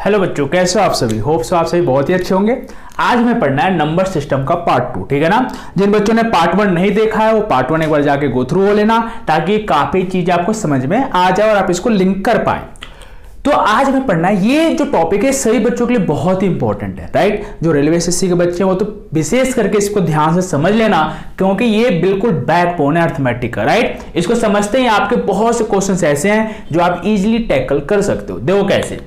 Hello बच्चों, कैसे हो आप सभी। होप सो आप सभी बहुत ही अच्छे होंगे। आज हमें पढ़ना है नंबर सिस्टम का पार्ट 2, ठीक है ना। जिन बच्चों ने पार्ट 1 नहीं देखा है वो पार्ट 1 एक बार जाके गो थ्रू हो लेना, ताकि काफी चीजें आपको समझ में आ जाए और आप इसको लिंक कर पाए। तो आज हमें पढ़ना है, ये जो टॉपिक है सभी बच्चों के लिए बहुत ही इंपॉर्टेंट है, राइट। जो रेलवे एसएससी के बच्चे हैं वो तो विशेष करके इसको ध्यान से समझ लेना, क्योंकि ये बिल्कुल बैकबोन है अर्थमेटिक का, राइट। इसको समझते ही आपके बहुत से क्वेश्चंस ऐसे हैं जो आप इजीली टैकल कर सकते हो। देखो कैसे।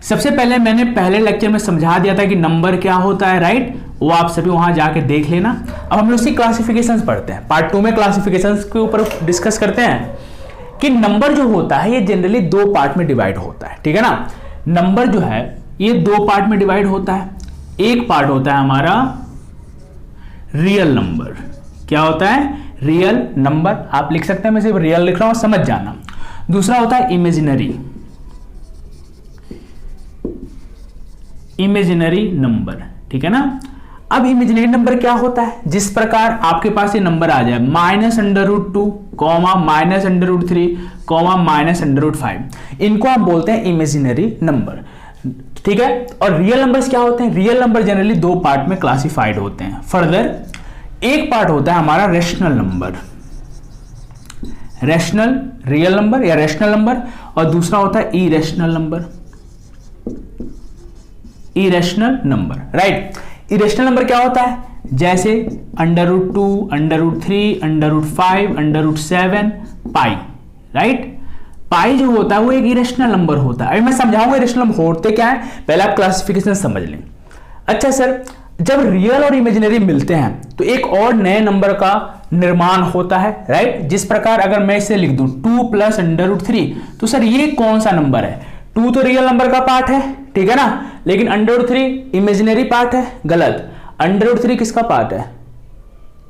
सबसे पहले मैंने पहले लेक्चर में समझा दिया था कि नंबर क्या होता है, राइट। वो आप सभी वहां जाके देख लेना। अब हम लोग उसकी क्लासिफिकेशंस पढ़ते हैं। पार्ट 2 में क्लासिफिकेशंस के ऊपर डिस्कस करते हैं कि नंबर जो होता है ये जनरली 2 पार्ट में डिवाइड होता है, ठीक है ना। नंबर जो है ये 2 पार्ट में डिवाइड होता है। एक पार्ट होता है हमारा रियल नंबर। क्या होता है? Real number. आप लिख सकते हैं, मैं सिर्फ रियल लिख रहा हूं, समझ जाना। दूसरा होता है इमेजिनरी नंबर, ठीक है ना। अब इमेजिनरी नंबर क्या होता है? जिस प्रकार आपके पास ये नंबर आ जाए -√2, -√3, -√5, इनको हम बोलते हैं इमेजिनरी नंबर, ठीक है। और रियल नंबर्स क्या होते हैं? रियल नंबर जनरली 2 पार्ट में क्लासिफाइड होते हैं। फर्दर एक पार्ट होता है हमारा rational number, rational real number या रेशनल नंबर, और दूसरा होता है irrational number, irrational number, right. Irrational number क्या होता है? जैसे √2, √3, √5, √7, पाई, राइट। पाई जो होता है वो एक इरेशनल नंबर होता है। अभी मैं समझाऊंगा इरेशनल नंबर होते क्या है, पहले आप क्लासिफिकेशन समझ लें। अच्छा सर, जब रियल और इमेजिनरी मिलते हैं तो एक और नए नंबर का निर्माण होता है, राइट। जिस प्रकार अगर मैं इसे लिख दूं 2 + √3, तो सर ये कौन सा नंबर है? 2 तो रियल नंबर का पार्ट है, ठीक है ना, लेकिन √3 इमेजिनरी पार्ट है। गलत। √3 किसका पार्ट है?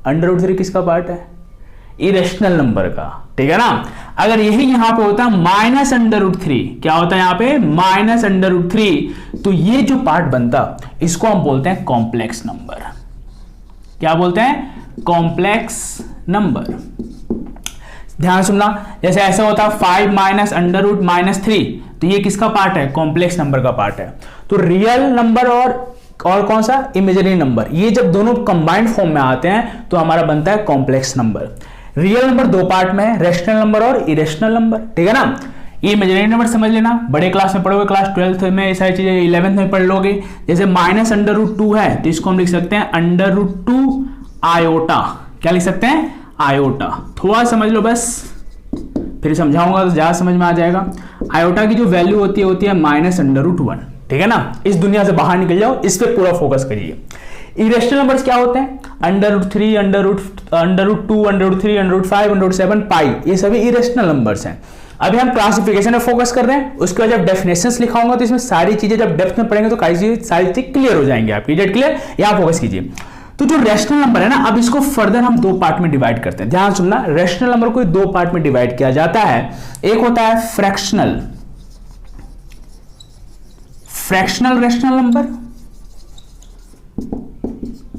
√3 किसका पार्ट है? इरेशनल नंबर का, ठीक है ना। अगर यही यहां पे होता -√3, क्या होता है यहां पे? -√3, तो ये जो पार्ट बनता इसको हम बोलते हैं कॉम्प्लेक्स नंबर। क्या बोलते हैं? Complex number. ध्यान सुनना, जैसे ऐसा होता 5 - √-3, तो ये किसका पार्ट है? कॉम्प्लेक्स नंबर का पार्ट है। तो रियल नंबर और कौन सा? इमेजिनरी नंबर, ये जब दोनों कंबाइंड फॉर्म में आते हैं तो हमारा बनता है complex number. Real number 2 part में है, रेशनल नंबर और इरेशनल नंबर, ठीक है ना। ये इमेजिनरी नंबर समझ लेना, बड़े क्लास में पढ़ोगे, क्लास 12th में ये सारी चीजें 11th में पढ़ लोगे। जैसे -√2 है तो इसको हम लिख सकते हैं √2 आयोटा। क्या लिख सकते हैं? आयोटा। थोड़ा समझ लो बस, फिर समझाऊंगा तो ज्यादा समझ में आ जाएगा। आयोटा की जो वैल्यू होती है -√1, ठीक है ना। इस दुनिया से बाहर निकल जाओ, इस पे पूरा फोकस करिए। इरेशनल नंबर्स क्या होते हैं? √3, √2, √3, √5, √7, पाई, ये सभी इरेशनल नंबर्स हैं। अभी हम क्लासिफिकेशन में फोकस कर रहे हैं, उसके बाद जब डेफिनेशंस लिखाऊंगा तो इसमें सारी चीजें जब डेप्थ में पढ़ेंगे तो सारी चीज क्लियर हो जाएंगे आपकी। Get clear? यहां फोकस कीजिए। तो जो रेशनल नंबर है ना, अब इसको फर्दर हम 2 पार्ट में डिवाइड करते हैं। ध्यान सुनना, रेशनल नंबर को 2 पार्ट में डिवाइड किया जाता है। एक होता है फ्रैक्शनल रेशनल नंबर,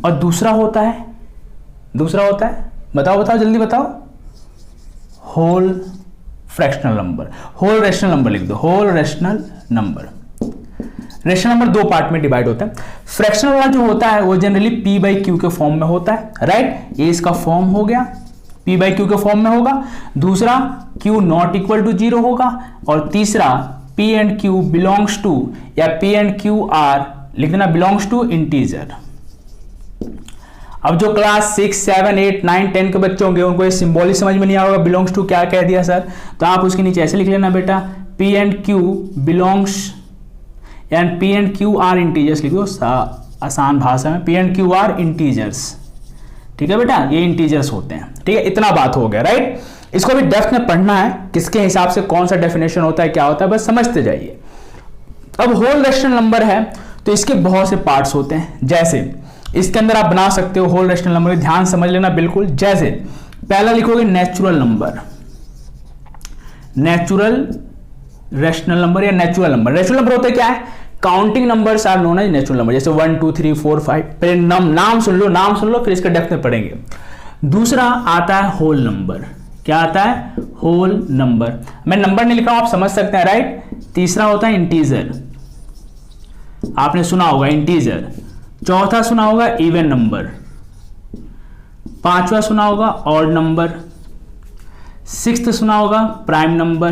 और दूसरा होता है बताओ जल्दी बताओ, whole fractional number. Whole rational number लिख दो, whole rational number. Rational number 2 part में डिवाइड होता है। फ्रैक्शनल वाला जो होता है वो जनरली p/q के फॉर्म में होता है, राइट। ये इसका फॉर्म हो गया, p/q के फॉर्म में होगा। दूसरा q ≠ 0 होगा, और तीसरा p and q belongs to या p and q are लिख देना belongs to इंटीजर। अब जो क्लास 6, 7, 8, 9, 10 के बच्चे होंगे उनको ये सिंबॉलिक समझ में नहीं आएगा बिलोंग्स टू क्या कह दिया सर, तो आप उसके नीचे ऐसे लिख लेना बेटा, p and q belongs and p and q are integers लिख दो आसान भाषा में, p and q are integers, ठीक है बेटा, ये इंटीजर्स होते हैं, ठीक है। इतना बात हो गया, राइट। इसको भी डेप्थ में पढ़ना है, किसके हिसाब से कौन सा डेफिनेशन होता है, क्या होता है, बस समझते जाइए। अब होल रेशनल नंबर है तो इसके बहुत से पार्ट्स होते हैं। जैसे इसके अंदर आप बना सकते हो होल रेशनल नंबर, ध्यान समझ लेना बिल्कुल। जैसे पहला लिखोगे natural number, natural rational number या नेचुरल नंबर। नेचुरल नंबर होते क्या है? Counting numbers are known as natural number. जैसे 1 2 3 4 5, पहले नाम सुन लो फिर इसके डेप्थ में पढ़ेंगे। दूसरा आता है होल नंबर। क्या आता है? Whole number. मैं नंबर नहीं लिखा हूं, आप समझ सकते हैं, राइट। तीसरा होता है इंटीजर, आपने सुना होगा इंटीजर, चौथा सुना होगा इवन नंबर, पांचवा सुना होगा ऑड नंबर, सिक्स्थ सुना होगा प्राइम नंबर।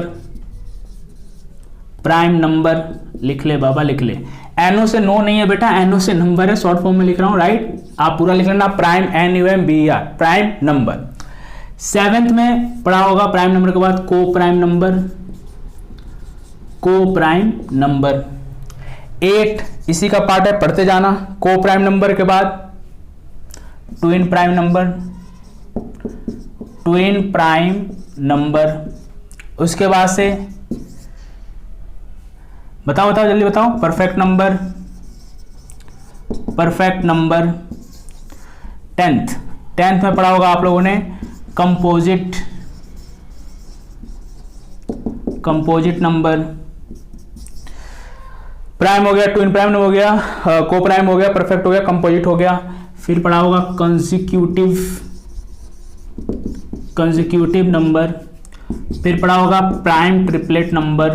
प्राइम नंबर लिख ले बाबा, लिख ले। एनओ से नो नहीं है बेटा, एनओ से नंबर है, शॉर्ट फॉर्म में लिख रहा हूं, राइट। आप पूरा लिख लेना, prime NUMBER, prime number. Seventh में पढ़ा होगा प्राइम नंबर के बाद को प्राइम नंबर, को प्राइम नंबर। 8 इसी का पार्ट है, पढ़ते जाना। को प्राइम नंबर के बाद twin prime number, twin prime number. उसके बाद से बताओ बताओ जल्दी बताओ, perfect number, perfect number. Tenth में पढ़ा होगा आप लोगों ने कंपोजिट, कंपोजिट नंबर। प्राइम हो गया, ट्विन प्राइम हो गया, को प्राइम हो गया, परफेक्ट हो गया, कंपोजिट हो गया। फिर पढ़ा होगा कंसेक्यूटिव, कंसेक्यूटिव नंबर। फिर पढ़ा होगा prime triplet number,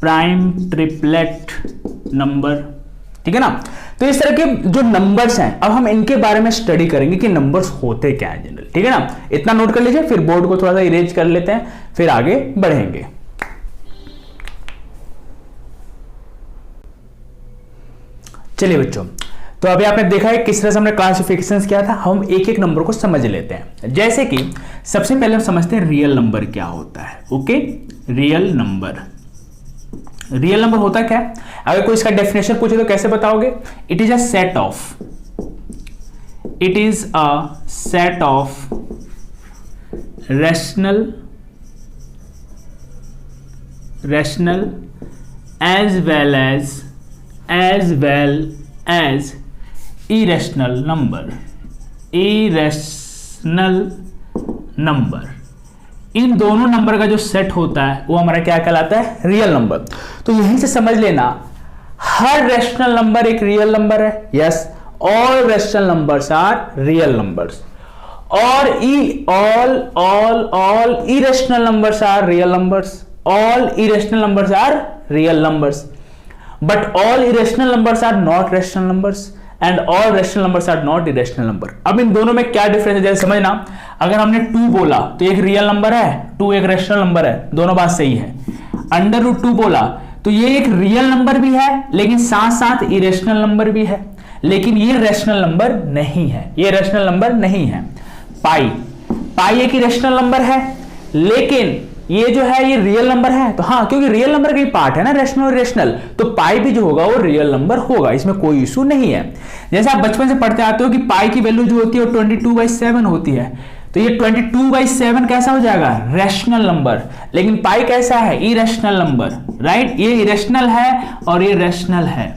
prime triplet number, ठीक है ना। तो इस तरह के जो नंबर्स हैं, अब हम इनके बारे में स्टडी करेंगे कि नंबर्स होते क्या है जनरल, ठीक है ना। इतना नोट कर लीजिए, फिर बोर्ड को थोड़ा सा इरेज कर लेते हैं, फिर आगे बढ़ेंगे। चलिए बच्चों, तो अभी आपने देखा है किस तरह से हमने क्लासिफिकेशंस किया था। हम एक एक नंबर को समझ लेते हैं। जैसे कि सबसे पहले हम समझते हैं रियल नंबर क्या होता है। Okay, real number, real number होता क्या है? अगर कोई इसका डेफिनेशन पूछे तो कैसे बताओगे? It is a set of, it is a set of rational as well as irrational number, irrational number। इन दोनों नंबर का जो सेट होता है वो हमारा क्या कहलाता है? Real number. तो यहीं से समझ लेना, हर रैशनल नंबर एक रियल नंबर है। Yes, all rational numbers are real numbers, और all irrational numbers are real numbers, all irrational numbers are real numbers, but all irrational numbers are not rational numbers and all rational numbers are not irrational number। अब इन दोनों में क्या difference है जैसे समझना। अगर हमने 2 बोला तो एक रियल नंबर है, 2 एक रैशनल नंबर है, दोनों बात सही है। √2 बोला तो ये एक रियल नंबर भी है लेकिन साथ साथ इरेशनल नंबर भी है, लेकिन ये रैशनल नंबर नहीं है, ये रैशनल नंबर नहीं है। पाई एक इरेशनल नंबर है लेकिन ये जो है ये रियल नंबर है। तो हाँ, क्योंकि रियल नंबर का ही पार्ट है ना रैशनल और इरेशनल, तो पाई भी जो होगा वो रियल नंबर होगा, इसमें कोई इशू नहीं है। जैसे आप बचपन से पढ़ते आते हो कि पाई की वैल्यू जो होती है वो 22/7 होती है, तो ये 22/7 कैसा हो जाएगा? Rational number. लेकिन पाई कैसा है? Irrational number, right. ये इरेशनल है और ये रैशनल है।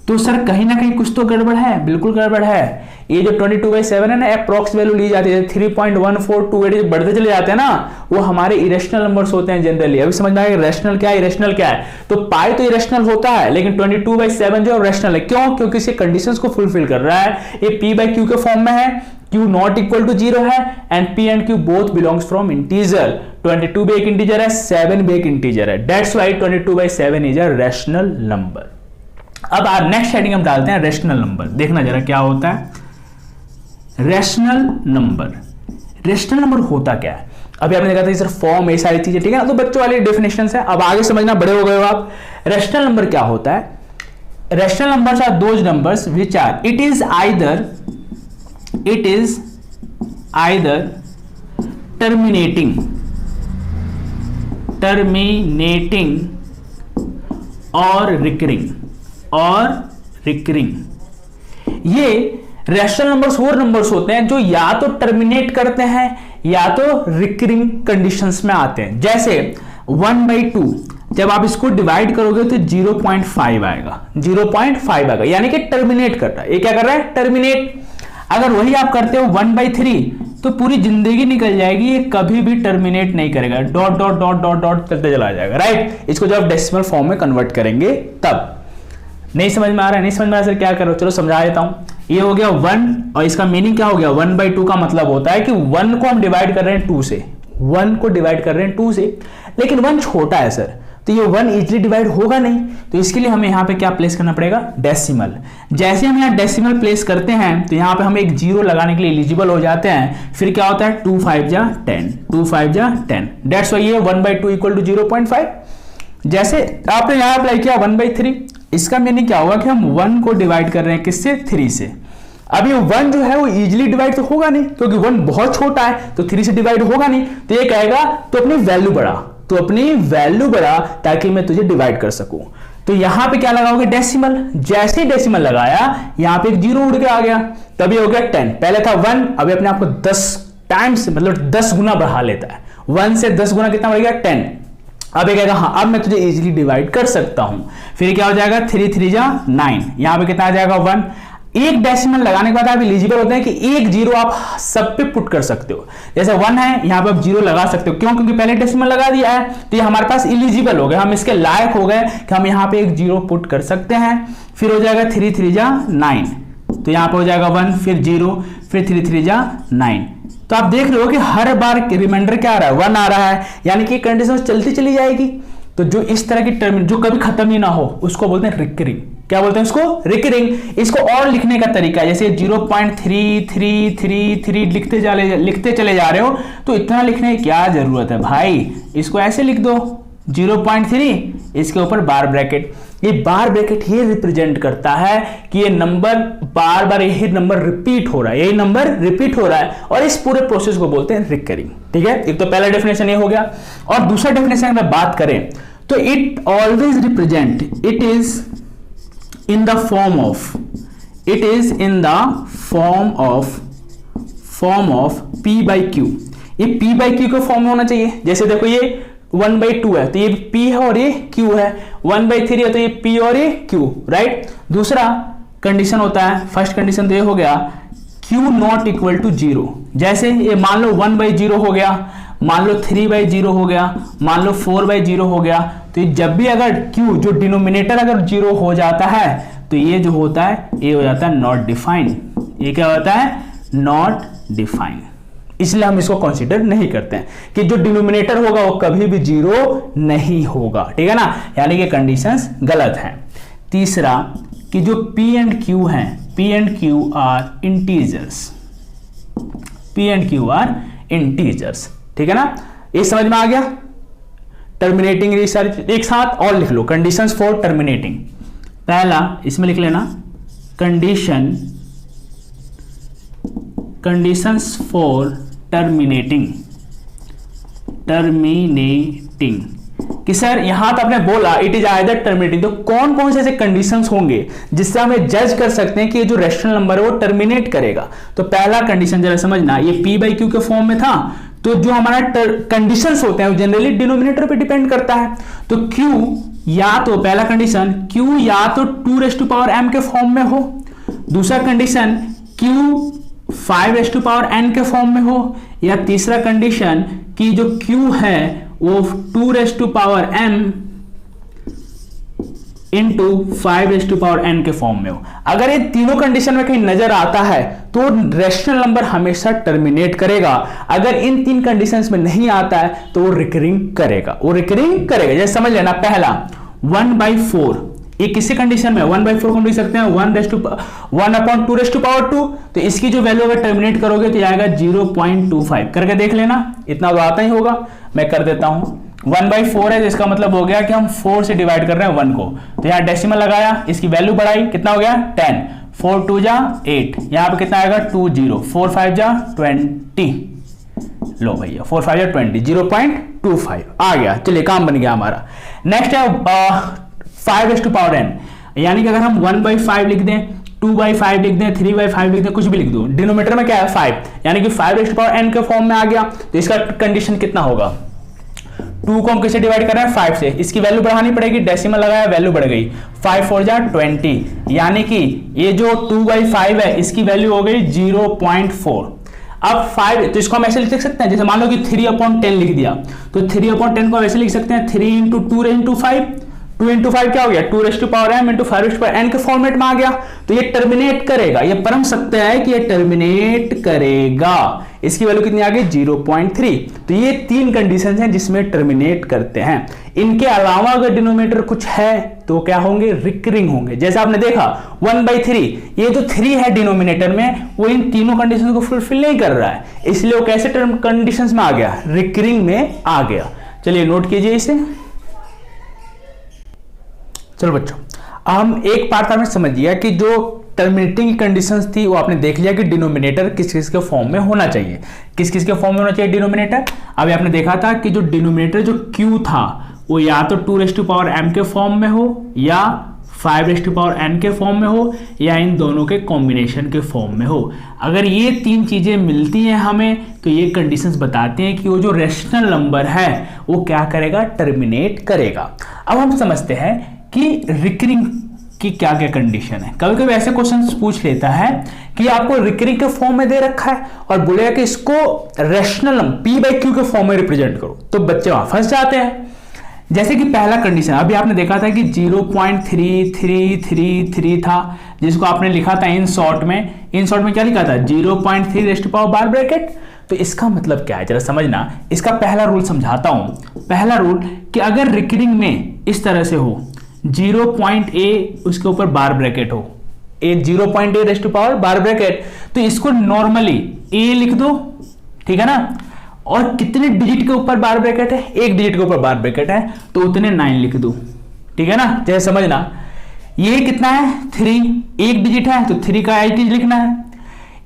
तो सर कहीं ना कहीं कुछ तो गड़बड़ है, बिल्कुल गड़बड़ है। ये जो 22/7 है ना, अप्रॉक्स वैल्यू ली जाती है 3.1428 बढ़ते चले जाते हैं ना, वो हमारे इरेशनल नंबर्स होते हैं जनरली। अभी समझ में आएगा रैशनल क्या है, इरेशनल क्या है। तो पाई तो इरेशनल होता है लेकिन 22/7 जो रैशनल है। क्यों? क्योंकि इसे कंडीशंस को फुलफिल कर रहा है। ये p/q के फॉर्म में है, q नॉट इक्वल टू 0 है and p and q both belongs from integer. 22 भी एक इंटीजर है, 7 भी एक इंटीजर है, that's why 22/7 is a rational number. अब नेक्स्ट हेडिंग हम डालते हैं रैशनल नंबर। देखना जरा क्या होता है रैशनल नंबर। रैशनल नंबर होता क्या है? अभी आपने देखा था सर फॉर्म, ये सारी चीजें, ठीक है ना। तो बच्चों वाली डेफिनेशंस है, अब आगे समझना, बड़े हो गए हो आप। रैशनल नंबर क्या होता है? Rational numbers are those numbers which are it is either terminating और रिकरिंग। ये रैशनल नंबर्स वो नंबर्स होते हैं जो या तो टर्मिनेट करते हैं या तो रिकरिंग कंडीशंस में आते हैं। जैसे 1/2 जब आप इसको डिवाइड करोगे तो 0.5 आएगा, 0.5 आएगा, यानी कि टर्मिनेट कर रहा है। ये क्या कर रहा है? टर्मिनेट। अगर वही आप करते हो 1/3 तो पूरी जिंदगी निकल जाएगी, ये कभी भी टर्मिनेट नहीं करेगा, dot dot dot dot dot चलते चला जाएगा, राइट। इसको जब डेसिमल फॉर्म में कन्वर्ट करेंगे तब। नहीं समझ में आ रहा है? नहीं समझ में आ रहा है? क्या करो, चलो समझा देता हूं। ये हो गया 1 और इसका मीनिंग क्या हो गया? 1/2 का मतलब होता है कि 1 को हम डिवाइड कर रहे हैं 2 से, 1 को डिवाइड कर रहे हैं 2 से, लेकिन 1 छोटा है सर, तो ये 1 इजीली डिवाइड होगा नहीं, तो इसके लिए हमें यहाँ पे क्या प्लेस करना पड़ेगा, डेसिमल। जैसे हम यहाँ डेसिमल प्लेस करते हैं तो यहाँ पे हम एक जीरो लगाने के लिए एलिजिबल हो जाते हैं। फिर क्या होता है 2 5 जा 10, 2 5 जा 10, डेट्स वाई ये 1/2 इक्वल टू 0.5। जैसे आपने यहाँ अप्लाई किया 1/3, इसका मीनिंग क्या होगा कि हम 1 को डिवाइड कर रहे हैं किससे, 3 से। अब ये 1 जो है वो इजीली डिवाइड तो होगा नहीं, क्योंकि 1 बहुत छोटा है, तो 3 से डिवाइड होगा नहीं। तो ये कहेगा तो अपनी वैल्यू बढ़ा, तो अपनी वैल्यू बढ़ा ताकि मैं तुझे डिवाइड कर सकूं। तो यहां पे क्या लगाओगे, डेसिमल। जैसे ही डेसिमल लगाया यहाँ पे एक जीरो उड़ के आ गया, तभी हो गया 10। पहले था 1, अभी अपने आप को 10 टाइम्स मतलब 10 गुना बढ़ा लेता है। 1 से 10 गुना कितना बढ़ गया, 10। अब ये कहेगा हाँ अब मैं तुझे इजीली डिवाइड कर सकता हूं। फिर क्या हो जाएगा 3 3 जा 9, यहां पे कितना आ जाएगा 1। एक डेसिमल लगाने के बाद आप एलिजिबल होते हैं कि एक जीरो आप सब पे पुट कर सकते हो। जैसे 1 है यहाँ पे आप जीरो लगा सकते हो, क्यों, क्योंकि पहले डेसिमल लगा दिया है, तो ये हमारे पास एलिजिबल हो गए, हम इसके लायक हो गए कि हम यहाँ पे एक जीरो पुट कर सकते हैं। फिर हो जाएगा 3 3 जा 9, तो यहाँ पे हो जाएगा 1, फिर 0, फिर 3 3 जा 9। तो आप देख रहे हो कि हर बार रिमाइंडर क्या आ रहा है, 1 आ रहा है, यानी कि कंडीशन चलती चली जाएगी। तो जो इस तरह की टर्म जो कभी खत्म ही ना हो उसको बोलते हैं रिकरिंग। क्या बोलते हैं इसको, रिकरिंग। इसको और लिखने का तरीका है, जैसे 0.3333 लिखते चले जा रहे हो, तो इतना लिखने की क्या जरूरत है भाई, इसको ऐसे लिख दो 0.3, इसके ऊपर बार ब्रैकेट। ये बार ब्रैकेट ये रिप्रेजेंट करता है कि ये नंबर बार बार यही नंबर रिपीट हो रहा है, यही नंबर रिपीट हो रहा है, और इस पूरे प्रोसेस को बोलते हैं रिकरिंग। ठीक है, एक तो पहला डेफिनेशन ये हो गया। और दूसरा डेफिनेशन अगर बात करें तो it always represent, it is in the form of, it is in the form of P by Q। ये P by Q के फॉर्म में होना चाहिए। जैसे देखो ये 1/2 है तो ये P है और ये Q है, 1/3 है तो ये P और ये Q, राइट। दूसरा कंडीशन होता है, फर्स्ट कंडीशन तो ये हो गया Q नॉट इक्वल टू 0। जैसे ये मान लो 1/0 हो गया, मान लो 3/0 हो गया, मान लो 4/0 हो गया, तो जब भी अगर Q जो डिनोमिनेटर अगर 0 हो जाता है तो ये जो होता है ये हो जाता है नॉट डिफाइंड। ये क्या होता है, नॉट डिफाइंड। इसलिए हम इसको कंसीडर नहीं करते हैं कि जो डिनोमिनेटर होगा वो कभी भी 0 नहीं होगा। ठीक है ना, यानी कि कंडीशंस गलत हैं। तीसरा कि जो P एंड Q हैं, P and Q are integers, P and Q are integers. ठीक है ना, ये समझ में आ गया। टर्मिनेटिंग एक साथ और लिख लो, कंडीशंस फॉर टर्मिनेटिंग। पहला इसमें लिख लेना कंडीशंस फॉर टर्मिनेटिंग कि सर यहां तो आपने बोला इट इज आइदर टर्मिनेटिंग, तो कौन कौन से ऐसे कंडीशंस होंगे जिससे हमें जज कर सकते हैं कि ये जो रैशनल नंबर है वो टर्मिनेट करेगा। तो पहला कंडीशन जरा समझना, ये P by Q के फॉर्म में था, तो जो हमारा कंडीशंस होते हैं वो जनरली डिनोमिनेटर पे डिपेंड करता है। तो Q या तो पहला कंडीशन Q या तो 2m के फॉर्म में हो, दूसरा कंडीशन Q 5n के फॉर्म में हो, या तीसरा कंडीशन कि जो Q है वो 2m इंटू 5n के फॉर्म में हो। अगर ये तीनों कंडीशन में कहीं नजर आता है तो रैशनल नंबर हमेशा टर्मिनेट करेगा। अगर इन तीन कंडीशंस में नहीं आता है तो वो रिकरिंग करेगा, जैसे समझ लेना, पहला 1/4, ये किसी कंडीशन में 1/4 को लिख सकते हैं 1/2, तो इसकी जो वैल्यू अगर टर्मिनेट करोगे तो आएगा 0.25। करके देख लेना, इतना तो आता ही होगा, मैं कर देता हूं। 1/4 है जिसका मतलब हो गया कि हम 4 से डिवाइड कर रहे हैं 1 को, तो यहाँ डेसिमल लगाया, इसकी वैल्यू बढ़ाई, कितना हो गया 10, 4 2 जा 8, यहाँ पे कितना आएगा 20, 4 5 जा 20, लो भैया 4 5 जा 20, 0.25 आ गया। चलिए काम बन गया हमारा। नेक्स्ट है 5n, यानी कि अगर हम 1/5 लिख दें, 2/5 लिख दें, 3/5 लिख दें, कुछ भी लिख दो, डिनोमिनेटर में क्या है 5, यानी कि 5n के फॉर्म में आ गया, तो इसका कंडीशन कितना होगा, 2 को हम किसे डिवाइड कर रहे हैं 5 से, इसकी वैल्यू बढ़ानी पड़ेगी, डेसिमल लगाया वैल्यू बढ़ गई, 5 4 जा 20, यानी कि ये जो 2/5 है इसकी वैल्यू हो गई 0.4। अब 5 तो इसको हम ऐसे लिख सकते हैं, जैसे मान लो कि 3/10 लिख दिया, तो 3/10 को ऐसे लिख सकते हैं 3 × 2 × 5, 2 इंटू 5 क्या हो गया, 2m इंटू 5n के फॉर्मेट में आ गया। तो ये टर्मिनेट करेगा, ये परम सत्य है कि ये टर्मिनेट करेगा। इसकी वैल्यू कितनी आ गई, 0.3। तो ये 3 कंडीशन हैं जिसमें टर्मिनेट करते हैं। इनके अलावा अगर डिनोमिनेटर कुछ है तो क्या होंगे, रिकरिंग होंगे। जैसे आपने देखा 1/3, ये जो 3 है डिनोमिनेटर में वो इन तीनों कंडीशन को फुलफिल नहीं कर रहा है, इसलिए वो कैसे टर्म कंडीशंस में आ गया, रिकरिंग में आ गया। चलिए नोट कीजिए इसे। चलो बच्चों, हम एक पार्ट में समझ लिया कि जो टर्मिनेटिंग कंडीशंस थी वो आपने देख लिया कि डिनोमिनेटर किस किस के फॉर्म में होना चाहिए, किस किस के फॉर्म में होना चाहिए डिनोमिनेटर। अभी आपने देखा था कि जो डिनोमिनेटर जो q था वो या तो 2m के फॉर्म में हो या 5n के फॉर्म में हो या इन दोनों के कॉम्बिनेशन के फॉर्म में हो। अगर ये 3 चीजें मिलती हैं हमें तो ये कंडीशंस बताते हैं कि वो जो रेशनल नंबर है वो क्या करेगा, टर्मिनेट करेगा। अब हम समझते हैं कि रिकरिंग की क्या क्या कंडीशन है। कभी कभी ऐसे क्वेश्चन पूछ लेता है कि आपको रिकरिंग के फॉर्म में दे रखा है और बोलेगा कि इसको रेशनल p/q के फॉर्म में रिप्रेजेंट करो, तो बच्चे वहां फंस जाते हैं। जैसे कि पहला कंडीशन अभी आपने देखा था कि 0.3333 था, जिसको आपने लिखा था इन शॉर्ट में क्या लिखा था, 0.3 तो इसका मतलब क्या है जरा समझना। इसका पहला रूल समझाता हूं। पहला रूल कि अगर रिकरिंग में इस तरह से हो 0.a उसके ऊपर बार ब्रैकेट हो, 0.a तो इसको नॉर्मली a लिख दो, ठीक है ना। और कितने डिजिट के ऊपर बार ब्रैकेट है, 1 डिजिट के ऊपर बार ब्रैकेट है तो उतने 9 लिख दो, ठीक है ना। जैसे समझना ये कितना है 3, 1 डिजिट है तो 3 का it लिखना है।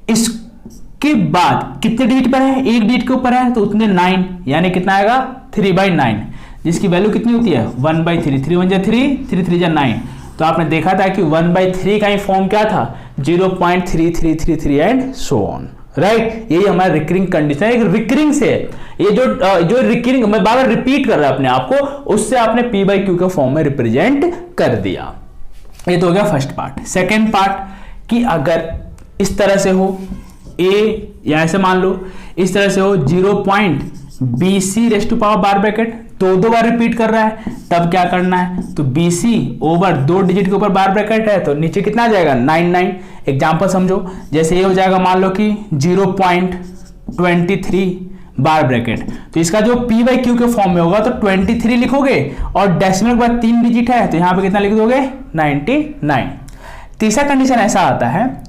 इसके बाद कितने डिजिट पर है, 1 डिजिट के ऊपर है तो उतने 9, यानी कितना आएगा 3/9, जिसकी वैल्यू कितनी होती है 1/3, 3 1 3, 3 3 9। तो आपने देखा था कि 1/3 का ही फॉर्म क्या था, 0.3333 एंड सो ऑन, राइट। यही हमारा रिकरिंग कंडीशन है। रिकरिंग से ये जो रिकरिंग, मैं बार बार रिपीट कर रहा अपने आप को, उससे आपने p/q के फॉर्म में रिप्रेजेंट कर दिया। ये तो हो गया फर्स्ट पार्ट। सेकेंड पार्ट कि अगर इस तरह से हो a, या ऐसे मान लो इस तरह से हो 0.bc बार ब्रैकेट, दो बार रिपीट कर रहा है, तब क्या करना है, तो BC ओवर 2 डिजिट के ऊपर बार ब्रैकेट है तो नीचे कितना आ जाएगा 9 एग्जांपल समझो। जैसे ये हो जाएगा मान लो कि 0.23 बार ब्रैकेट, तो इसका जो p/q के फॉर्म में होगा तो 23 लिखोगे और डेसिमल के बाद 3 डिजिट है तो यहां पे कितना लिख दोगे 99। तीसरा कंडीशन ऐसा आता है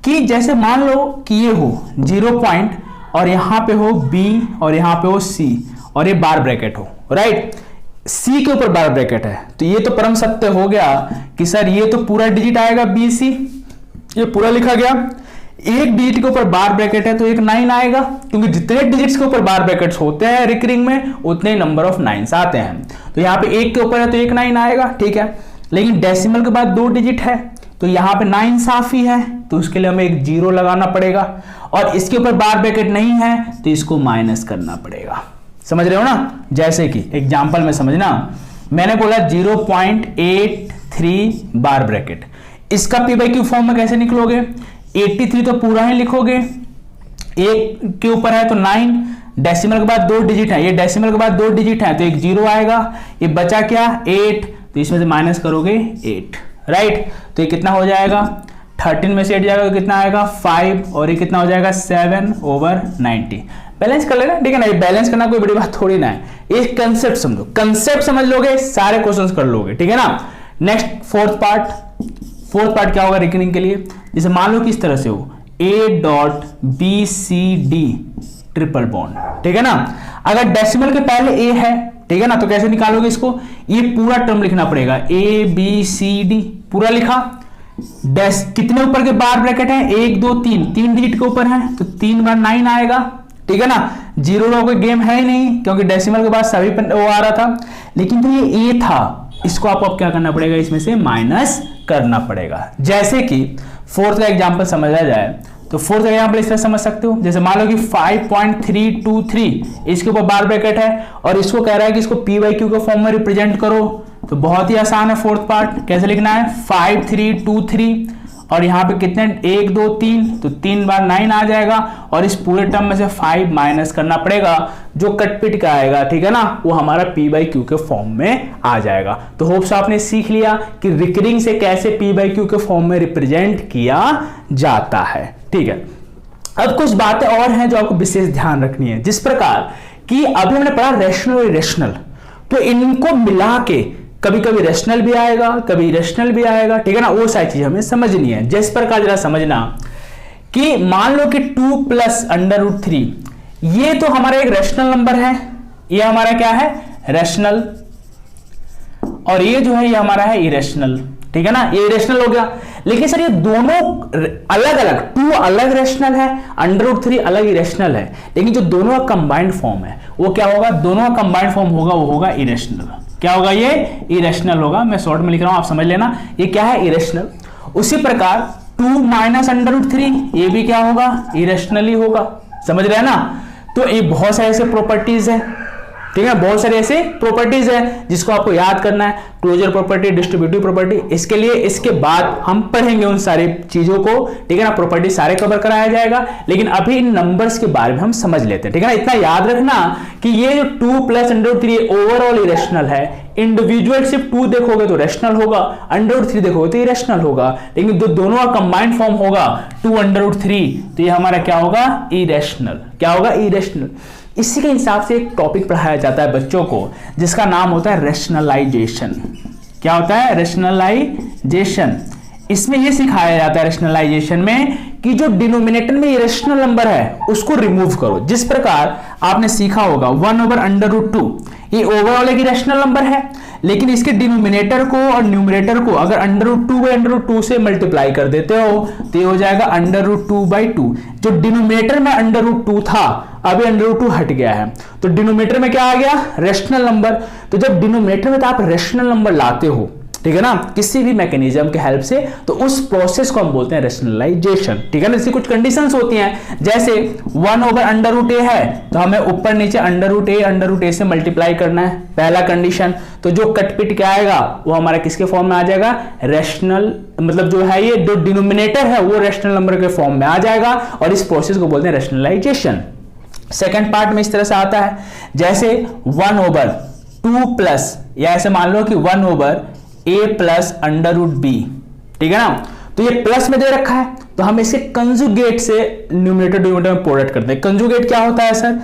कि जैसे मान लो कि ये हो 0 पॉइंट और यहां पे हो b और यहां पे हो c और ये बार ब्रैकेट हो, राइट। c के ऊपर बार ब्रैकेट है तो ये तो परम सत्य हो गया कि सर ये तो पूरा डिजिट आएगा BC, ये पूरा लिखा गया। 1 डिजिट के ऊपर बार ब्रैकेट है तो एक 9 आएगा, क्योंकि जितने डिजिट्स के ऊपर बार ब्रैकेट्स होते हैं रिकरिंग में उतने नंबर ऑफ 9s आते हैं। तो यहाँ पे 1 के ऊपर है तो एक 9 आएगा, ठीक है। लेकिन डेसिमल के बाद 2 डिजिट है तो यहाँ पे 9 साफ ही है तो उसके लिए हमें एक 0 लगाना पड़ेगा, और इसके ऊपर बार ब्रैकेट नहीं है तो इसको माइनस करना पड़ेगा। समझ रहे हो ना। जैसे कि एग्जांपल में समझना, मैंने बोला 0.83 बार ब्रैकेट, इसका p/q फॉर्म में कैसे निकलोगे, 83 तो पूरा ही लिखोगे, 1 के ऊपर है तो 9, डेसिमल के बाद 2 डिजिट है, ये डेसिमल के बाद 2 डिजिट है तो एक 0 आएगा, ये बचा क्या 8, तो इसमें से माइनस करोगे 8, राइट। तो ये कितना हो जाएगा 13 में से 8 जाएगा तो कितना आएगा 5, और ये कितना हो जाएगा 7/90। बैलेंस कर लेना, ठीक है ना। ये बैलेंस करना कोई बड़ी बात थोड़ी ना है, ये कंसेप्ट समझो, कंसेप्ट समझ लोगे सारे क्वेश्चंस कर लोगे, ठीक है ना। नेक्स्ट फोर्थ पार्ट क्या होगा रिकरिंग के लिए, जैसे मान लो कि इस तरह से हो A.BCD ट्रिपल बॉन्ड, ठीक है ना। अगर डेसिमल के पहले A है, ठीक है ना, तो कैसे निकालोगे इसको, ये पूरा टर्म लिखना पड़ेगा, ABCD पूरा लिखा। कितने ऊपर के बार ब्रैकेट है 1 2 3 डिजिट के ऊपर है तो 3 बार 9 आएगा, ठीक है ना। 0 रो का गेम है ही नहीं क्योंकि डेसिमल के बाद सभी वो आ रहा था, लेकिन तो ये A था, इसको आपको क्या करना पड़ेगा, इसमें से माइनस करना पड़ेगा। जैसे कि फोर्थ का एग्जांपल समझा जाए तो फोर्थ का एग्जांपल इस तरह समझ सकते हो, जैसे मान लो कि 5.323 इसके ऊपर बार ब्रैकेट है और इसको कह रहा है कि इसको p/q के फॉर्म में रिप्रेजेंट करो, तो बहुत ही आसान है। फोर्थ पार्ट कैसे लिखना है 5323 और यहाँ पे कितने 1 2 3, तो 3 बार 9 आ जाएगा और इस पूरे टर्म में से 5 माइनस करना पड़ेगा, जो कटपिट का आएगा, ठीक है ना, वो हमारा p बाई क्यू के फॉर्म में आ जाएगा। तो होप्स आपने सीख लिया कि रिकरिंग से कैसे p बाई क्यू के फॉर्म में रिप्रेजेंट किया जाता है। ठीक है, अब कुछ बातें और हैं जो आपको विशेष ध्यान रखनी है, जिस प्रकार कि अभी हमने पढ़ा रैशनल और इरेशनल, तो इनको मिला के कभी कभी रैशनल भी आएगा, कभी इरेशनल भी आएगा, ठीक है ना, वो सारी चीज हमें समझनी है। जिस प्रकार जरा समझना कि मान लो कि 2 प्लस √3, ये तो हमारा एक रैशनल नंबर है, ये हमारा क्या है रैशनल, और ये जो है ये हमारा है इरेशनल, ठीक है ना, ये इरेशनल हो गया। लेकिन सर ये दोनों अलग अलग, 2 अलग रैशनल है, √3 अलग इरेशनल है, लेकिन जो दोनों का कंबाइंड फॉर्म है वो क्या होगा, दोनों का कंबाइंड फॉर्म होगा वो होगा इरेशनल। क्या होगा, ये इरेशनल होगा। मैं शॉर्ट में लिख रहा हूं, आप समझ लेना, ये क्या है इरेशनल। उसी प्रकार 2 माइनस √3, ये भी क्या होगा, इरेशनल ही होगा। समझ रहे हैं ना। तो ये बहुत सारे ऐसे प्रॉपर्टीज है, ठीक है, बहुत सारे ऐसे प्रॉपर्टीज है जिसको आपको याद करना है, क्लोजर प्रॉपर्टी, डिस्ट्रीब्यूटिव प्रॉपर्टी। इसके लिए इसके बाद हम पढ़ेंगे उन सारी चीजों को, ठीक है ना, प्रॉपर्टी सारे कवर कराया जाएगा। लेकिन अभी इन नंबर्स के बारे में हम समझ लेते हैं, ठीक है ना। इतना याद रखना कि ये जो 2 प्लस √3 ओवरऑल इरेशनल है, इंडिविजुअल सिर्फ 2 देखोगे तो रैशनल होगा, √3 देखोगे तो इरेशनल होगा, लेकिन जो दोनों का कंबाइंड फॉर्म होगा 2 √3, तो ये हमारा क्या होगा, इरेशनल। क्या होगा, इरेशनल। इसी के हिसाब से एक टॉपिक पढ़ाया जाता है बच्चों को जिसका नाम होता है रैशनलाइजेशन। क्या होता है, रैशनलाइजेशन। इसमें यह सिखाया जाता है रैशनलाइजेशन में कि जो डिनोमिनेटर में इरेशनल नंबर है उसको रिमूव करो। जिस प्रकार आपने सीखा होगा 1/√2, ये ओवरऑल एक इरेशनल नंबर है, लेकिन इसके डिनोमिनेटर को और न्यूमरेटर को अगर √2/√2 से मल्टीप्लाई कर देते हो तो ये हो जाएगा √2/2। जो डिनोमिनेटर में √2 था अभी √2 हट गया है, तो डिनोमिनेटर में क्या आ गया, रैशनल नंबर। तो जब डिनोमिनेटर में तो आप रैशनल नंबर लाते हो, ठीक है ना, किसी भी मैकेनिज्म के हेल्प से, तो उस प्रोसेस को हम बोलते हैं रैशनलाइजेशन, ठीक है ना। इसकी कुछ कंडीशंस होती हैं, जैसे 1/√a है तो हमें ऊपर नीचे √a से मल्टीप्लाई करना है, पहला कंडीशन। तो जो कटपिट क्या आएगा वो हमारा किसके फॉर्म में आ जाएगा, रैशनल, मतलब जो है ये जो डिनोमिनेटर है वो रैशनल नंबर के फॉर्म में आ जाएगा, और इस प्रोसेस को बोलते हैं रैशनलाइजेशन। सेकेंड पार्ट में इस तरह से आता है, जैसे 1/2 प्लस, या ऐसे मान लो कि 1/a प्लस √b, ठीक है ना। तो ये प्लस में दे रखा है तो हम इसे कंजुगेट से न्यूमरेटर डिनोमिनेटर में प्रोडक्ट करते हैं। कंजुगेट क्या होता है सर,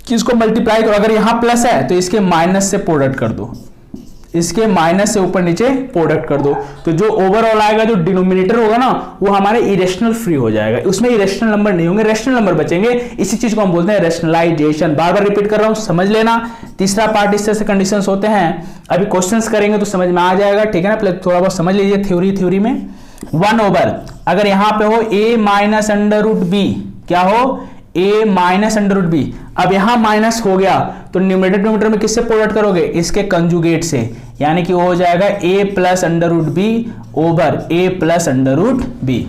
कि इसको मल्टीप्लाई करो, अगर यहां प्लस है तो इसके माइनस से प्रोडक्ट कर दो, इसके माइनस से ऊपर नीचे प्रोडक्ट कर दो, तो जो ओवरऑल आएगा, जो डिनोमिनेटर होगा ना, वो हमारे इरेशनल फ्री हो जाएगा, उसमें इरेशनल नंबर नहीं होंगे, रैशनल नंबर बचेंगे। इसी चीज को हम बोलते हैं रैशनलाइजेशन। बार बार रिपीट कर रहा हूं, समझ लेना। तीसरा पार्ट इस तरह से कंडीशंस होते हैं, अभी क्वेश्चंस करेंगे तो समझ में आ जाएगा, ठीक है ना। पहले थोड़ा बहुत समझ लीजिए थ्योरी में। 1/, अगर यहां पे हो a माइनस √b, क्या हो, a माइनस √b, अब यहां माइनस हो गया तो न्यूमरेटर डिनोमिनेटर में किससे प्रोडक्ट करोगे, इसके कंजुगेट से, यानी कि वो हो जाएगा a plus √b over a plus √b।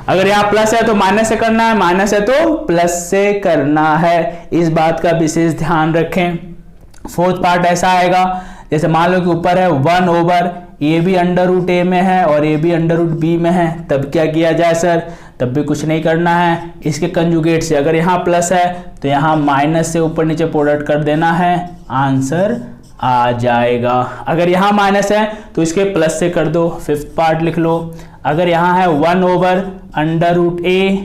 अगर यहां प्लस है तो माइनस से करना है, माइनस है तो प्लस से करना है, इस बात का विशेष ध्यान रखें। फोर्थ पार्ट ऐसा आएगा, जैसे मान लो कि ऊपर है 1/a भी √a में है और a भी √b में है, तब क्या किया जाए सर, तब भी कुछ नहीं करना है, इसके कंजुगेट से। अगर यहाँ प्लस है तो यहाँ माइनस से ऊपर नीचे प्रोडक्ट कर देना है, आंसर आ जाएगा। अगर यहाँ माइनस है तो इसके प्लस से कर दो, फिफ्थ पार्ट लिख लो। अगर यहाँ है 1/√a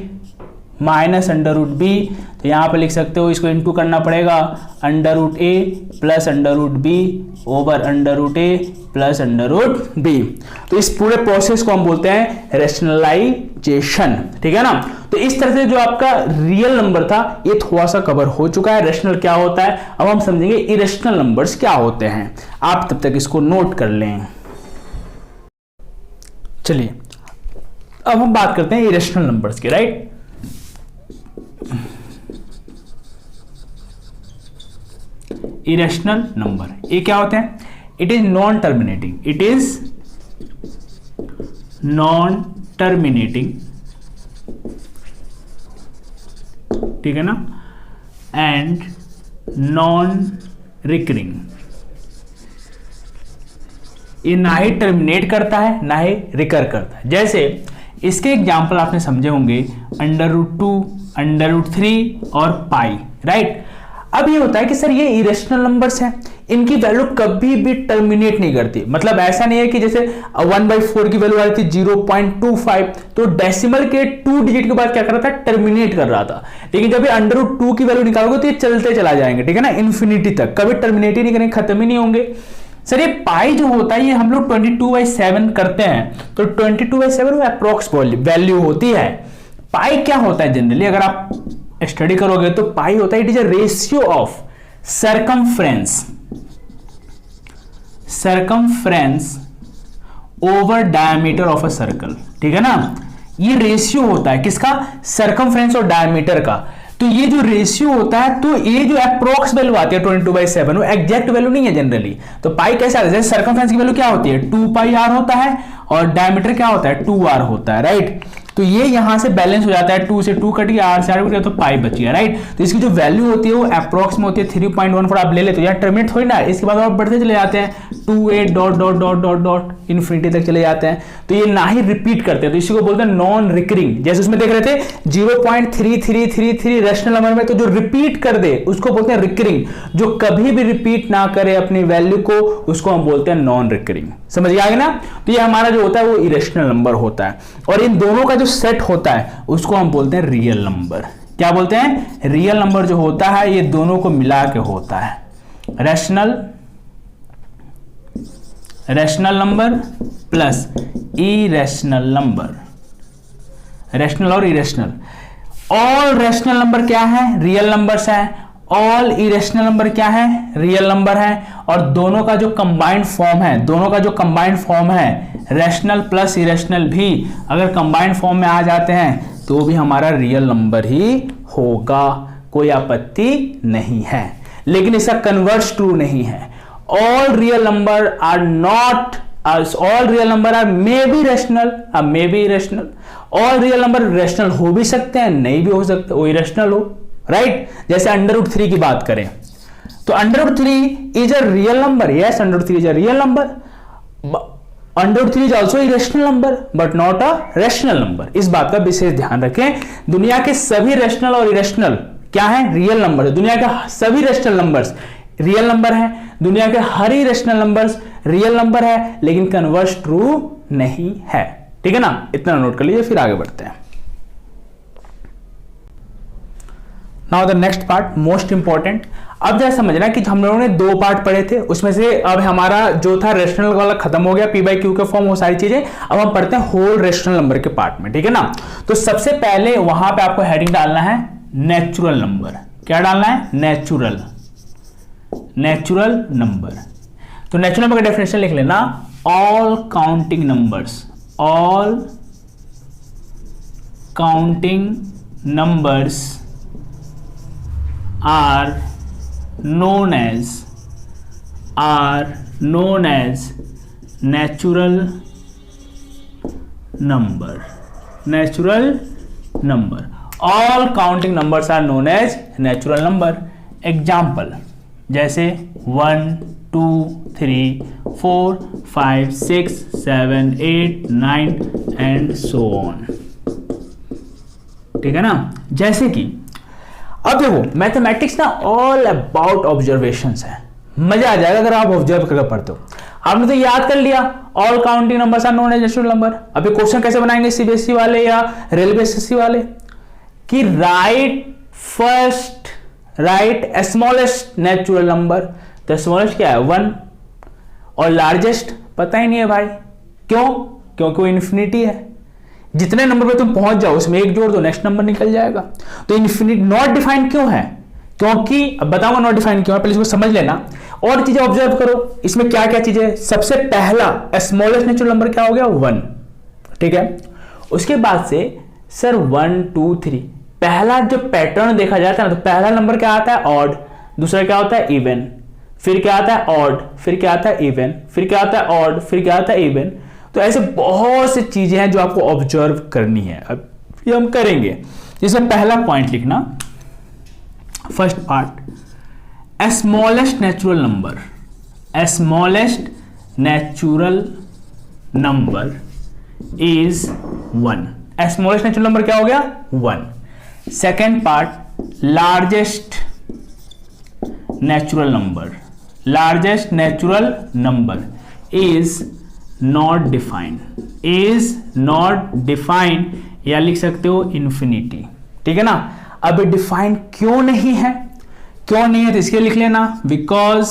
माइनस √b, तो यहाँ पे लिख सकते हो, इसको इनटू करना पड़ेगा, √a plus √b over √a plus √b। तो इस पूरे प्रोसेस को हम बोलते हैं रैशनलाइजेशन, ठीक है ना। तो इस तरह से जो आपका रियल नंबर था ये थोड़ा सा कवर हो चुका है, रैशनल क्या होता है। अब हम समझेंगे इरेशनल नंबर्स क्या होते हैं, आप तब तक इसको नोट कर लें। चलिए अब हम बात करते हैं इरेशनल नंबर्स की, राइट। इरेशनल नंबर ये क्या होते हैं, it is non terminating, it is non terminating, ठीक है ना, एंड नॉन रिकरिंग। ये ना ही टर्मिनेट करता है ना ही रिकर करता है। जैसे इसके एग्जाम्पल आपने समझे होंगे, √2, √3 और पाई, राइट। अब ये होता है कि सर ये इरेशनल नंबर्स हैं, इनकी वैल्यू कभी भी टर्मिनेट नहीं करती। मतलब ऐसा नहीं है कि जैसे 1/4 की वैल्यू आ रही थी 0.25, तो डेसिमल के 2 डिजिट के बाद क्या कर रहा था, टर्मिनेट कर रहा था। लेकिन जब ये √2 की वैल्यू निकालोगे तो ये चलते चला जाएंगे, ठीक है ना, इन्फिनिटी तक, कभी टर्मिनेट ही नहीं करेंगे, खत्म ही नहीं होंगे। सर ये पाई जो होता है ये हम लोग 22/7 करते हैं, तो 22/7 वो अप्रोक्स वैल्यू होती है। पाई क्या होता है जनरली, अगर आप स्टडी करोगे तो पाई होता है, it is a ratio of circumference over diameter of a circle, ठीक है ना। ये रेशियो होता है किसका, सरकमफ्रेंस और डायमीटर का। तो ये जो रेशियो होता है, तो ये जो अप्रोक्स वैल्यू आती है 22/7, वो एग्जैक्ट वैल्यू नहीं है जनरली। तो पाई कैसे आता है, जैसे सरकमफ्रेंस की वैल्यू क्या होती है, 2πr होता है, और डायमीटर क्या होता है, 2r होता है, राइट। तो ये यहां से बैलेंस हो जाता है, 2 से 2 कट गया, r से r कट गया, तो पाई बच गया, राइट। तो इसकी जो वैल्यू होती है वो अप्रोक्स में होती है 3.14, आप ले लेते हो, यार टर्मिनेट थोड़ी ना, इसके बाद आप बढ़ते चले जाते हैं 28 ... इन्फिनिटी तक चले जाते हैं। तो ये ना ही रिपीट करते हैं, तो इसी को बोलते हैं नॉन रिकरिंग। जैसे उसमें देख रहे थे 0.3333 रैशनल नंबर में, तो जो रिपीट कर दे उसको बोलते हैं रिकरिंग, जो कभी भी रिपीट ना करे अपनी वैल्यू को, उसको हम बोलते हैं नॉन रिकरिंग। समझ आएगा ना। तो ये हमारा जो होता है वो इरेशनल नंबर होता है, और इन दोनों का जो सेट होता है उसको हम बोलते हैं रियल नंबर। क्या बोलते हैं, रियल नंबर जो होता है ये दोनों को मिला के होता है, rational number plus irrational number, rational और इरेशनल। ऑल रैशनल नंबर क्या है, रियल नंबर्स है, ऑल इरेशनल नंबर क्या है, रियल नंबर है, और दोनों का जो कंबाइंड फॉर्म है, रैशनल प्लस इरेशनल भी अगर कंबाइंड फॉर्म में आ जाते हैं तो भी हमारा रियल नंबर ही होगा, कोई आपत्ति नहीं है। लेकिन इसका कन्वर्स ट्रू नहीं है। All real number are not, all real number are may be rational, may be irrational. All real number rational हो भी सकते हैं, नहीं भी हो सकते, वो इरेशनल हो, राइट। जैसे √3 की बात करें तो √3 is a real number, yes, √3 is a real number, √3 is also irrational number but not a rational number. इस बात का विशेष ध्यान रखें। दुनिया के सभी रैशनल और इरेशनल क्या है, रियल नंबर। दुनिया के सभी रैशनल नंबर्स रियल नंबर है, दुनिया के हर ही रैशनल नंबर्स रियल नंबर है, लेकिन कन्वर्स ट्रू नहीं है, ठीक है ना। इतना नोट कर लीजिए, फिर आगे बढ़ते हैं। Now the next part most important. अब जैसे समझना कि हम लोगों ने 2 पार्ट पढ़े थे, उसमें से अब हमारा जो था रैशनल वाला खत्म हो गया, p/q के फॉर्म, वो सारी चीजें। अब हम पढ़ते हैं होल रैशनल नंबर के पार्ट में, ठीक है ना। तो सबसे पहले वहां पे आपको हेडिंग डालना है नेचुरल नंबर। क्या डालना है, नेचुरल नंबर। तो नेचुरल नंबर का डेफिनेशन लिख लेना, all counting numbers are known as natural number. All counting numbers are known as natural number. Example जैसे 1 2 3 4 5 6 7 8 9 and so on, ठीक है ना। जैसे कि अब देखो मैथमेटिक्स ना ऑल अबाउट ऑब्जर्वेशंस है, मजा आ जाएगा अगर आप ऑब्जर्व करके पढ़ते हो। आपने तो याद कर लिया all counting numbers are known as natural number. अब ये क्वेश्चन कैसे बनाएंगे सीबीएसई वाले या रेलवे एसएससी वाले, कि राइट स्मॉलेस्ट नेचुरल नंबर। तो स्मॉलेस्ट क्या है 1, और लार्जेस्ट पता ही नहीं है भाई, क्यों, क्योंकि वो इन्फिनिटी है। जितने नंबर पे तुम पहुंच जाओ उसमें 1 जोड़ दो, नेक्स्ट नंबर निकल जाएगा। तो इन्फिनिट नॉट डिफाइंड क्यों है, क्योंकि अब बताऊंगा नॉट डिफाइंड क्यों है, पहले इसको समझ लेना और चीजें ऑब्जर्व करो। इसमें क्या क्या चीजें, सबसे पहला स्मॉलेस्ट नेचुरल नंबर क्या हो गया 1, ठीक है। उसके बाद से सर 1 2 3 पहला जो पैटर्न देखा जाता है ना, तो पहला नंबर क्या आता है ऑड, दूसरा क्या होता है इवन, फिर क्या आता है ऑड, फिर क्या आता है इवन, फिर क्या आता है ऑड, फिर क्या आता है इवन। तो ऐसे बहुत सी चीजें हैं जो आपको ऑब्जर्व करनी है, अब ये हम करेंगे। इसमें पहला पॉइंट लिखना, first part smallest natural number is 1। Smallest natural number क्या हो गया? 1। Second part, largest natural number, largest natural number is not defined, is not defined, या लिख सकते हो इन्फिनिटी। ठीक है ना। अब डिफाइंड क्यों नहीं है, क्यों नहीं है तो इसके लिख लेना, because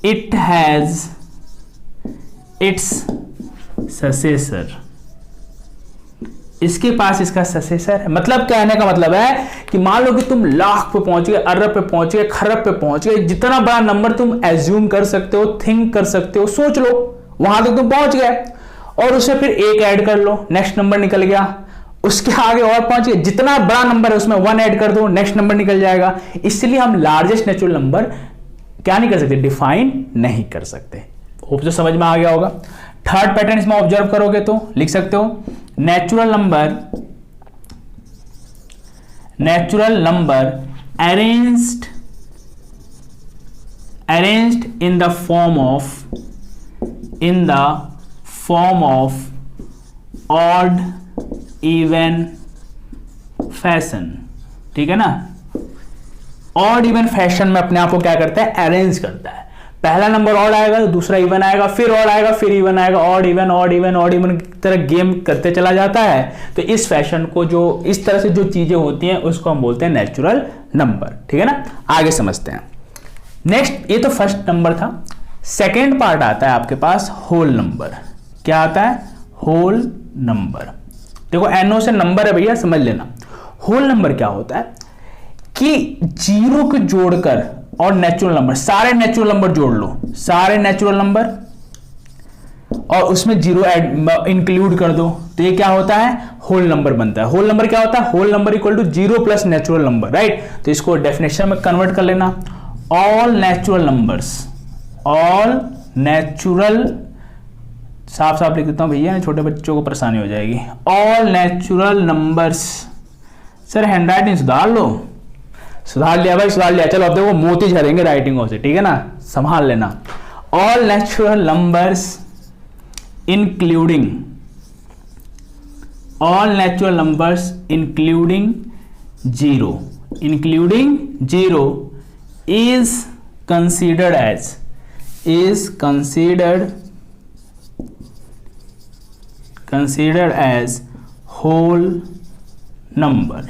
it has its successor, इसके पास इसका सक्सेसर है। मतलब कहने का मतलब है कि मान लो कि तुम लाख पे पहुंच गए, अरब पे पहुंच गए, खरब पे पहुंच गए, जितना बड़ा नंबर तुम एज्यूम कर सकते हो, थिंक कर सकते हो, सोच लो, वहां तक तुम पहुंच गए और उसे फिर एक ऐड कर लो, नेक्स्ट नंबर निकल गया, उसके आगे और पहुंच गए, जितना बड़ा नंबर है उसमें 1 ऐड कर दो, नेक्स्ट नंबर निकल जाएगा। इसलिए हम लार्जेस्ट नेचुरल नंबर क्या नहीं कर सकते, डिफाइन नहीं कर सकते। होप तो समझ में आ गया होगा। थर्ड पैटर्न इसमें ऑब्जर्व करोगे तो लिख सकते हो, natural number arranged in the form of odd even fashion. ठीक है ना। ऑड इवन फैशन में अपने आप को क्या करता है, अरेंज करता है। पहला नंबर ऑड आएगा, दूसरा इवन आएगा, फिर ऑड आएगा, फिर इवन आएगा, odd even odd even odd even की तरह गेम करते चला जाता है। तो इस फैशन को, जो इस तरह से जो चीजें होती हैं उसको हम बोलते हैं नेचुरल नंबर। ठीक है ना। आगे समझते हैं। नेक्स्ट, ये तो फर्स्ट नंबर था। सेकेंड पार्ट आता है आपके पास होल नंबर। क्या आता है? Whole number. देखो NO से नंबर है भैया, समझ लेना। होल नंबर क्या होता है कि जीरो को जोड़कर और नेचुरल नंबर, सारे नेचुरल नंबर जोड़ लो, सारे नेचुरल नंबर, और उसमें जीरो इंक्लूड कर दो, तो ये क्या होता है, होल नंबर बनता है। होल नंबर क्या होता है? Whole number equal to zero plus natural number, right. तो इसको डेफिनेशन में कन्वर्ट कर लेना, all natural numbers, all natural, साफ साफ लिख देता हूं भैया, छोटे बच्चों को परेशानी हो जाएगी। All natural numbers, sir handwriting सुधार लो। सुधार लिया भाई, सुधार लिया। चलो अब देखो मोती झरेंगे राइटिंगों से, ठीक है ना, संभाल लेना। All natural numbers including, all natural numbers including zero, including zero is considered as, is considered as whole number.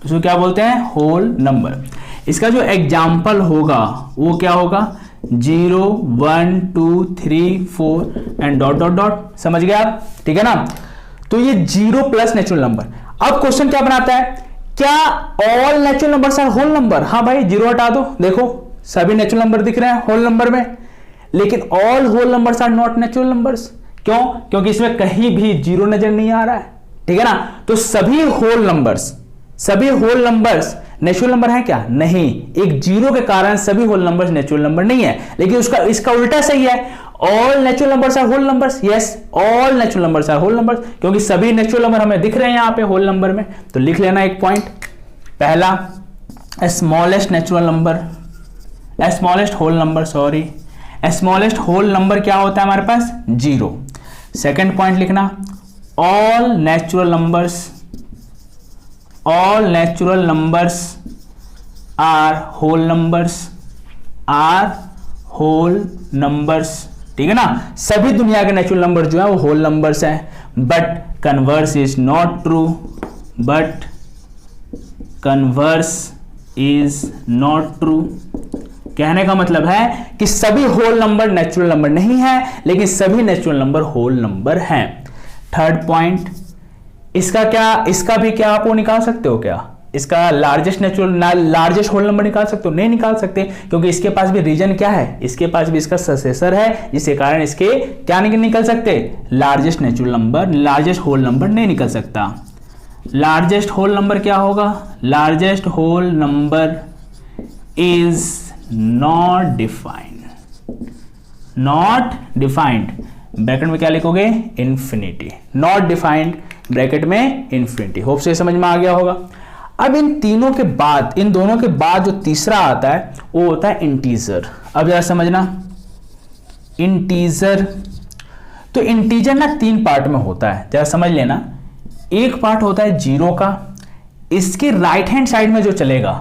इसको क्या बोलते हैं? Whole number. इसका जो एग्जाम्पल होगा वो क्या होगा? 0 1 2 3 4 एंड डॉट डॉट डॉट। समझ गए आप? ठीक है ना। तो ये जीरो प्लस नेचुरल नंबर। अब क्वेश्चन क्या बनाता है, क्या all natural numbers are whole number? हाँ भाई, जीरो हटा दो, देखो सभी नेचुरल नंबर दिख रहे हैं होल नंबर में, लेकिन all whole numbers are not natural numbers. क्यों? क्योंकि इसमें कहीं भी जीरो नजर नहीं आ रहा है। ठीक है ना। तो सभी होल नंबर्स नेचुरल नंबर है क्या? नहीं। एक जीरो के कारण सभी होल नंबर्स नेचुरल नंबर नहीं है। लेकिन इसका उल्टा सही है, all natural numbers are whole numbers. Yes, all natural numbers are whole numbers, क्योंकि सभी नेचुरल नंबर हमें दिख रहे हैं यहां पे होल नंबर में। तो लिख लेना एक पॉइंट। पहला, smallest natural number, smallest whole number, sorry, smallest whole number क्या होता है हमारे पास? जीरो। सेकेंड पॉइंट लिखना, all natural numbers are whole numbers, ठीक है ना। सभी दुनिया के नेचुरल नंबर जो है वो होल नंबर्स हैं, but converse is not true, कहने का मतलब है कि सभी होल नंबर नेचुरल नंबर नहीं है, लेकिन सभी नेचुरल नंबर होल नंबर हैं। थर्ड पॉइंट, इसका भी क्या आप वो निकाल सकते हो क्या? इसका लार्जेस्ट होल नंबर निकाल सकते हो? नहीं निकाल सकते, क्योंकि इसके पास भी रीजन क्या है, इसके पास भी इसका सक्सेसर है, जिसके कारण इसके क्या नहीं निकल सकते? लार्जेस्ट होल नंबर नहीं निकल सकता। लार्जेस्ट होल नंबर क्या होगा? Largest whole number is not defined, bracket में क्या लिखोगे? इंफिनिटी। नॉट डिफाइंड, ब्रैकेट में इंफिनिटी। होप से समझ में आ गया होगा। अब इन दोनों के बाद जो तीसरा आता है वो होता है इंटीजर। अब जरा समझना, इंटीजर। तो इंटीजर ना 3 पार्ट में होता है, जरा समझ लेना। एक पार्ट होता है 0 का, इसके राइट हैंड साइड में जो चलेगा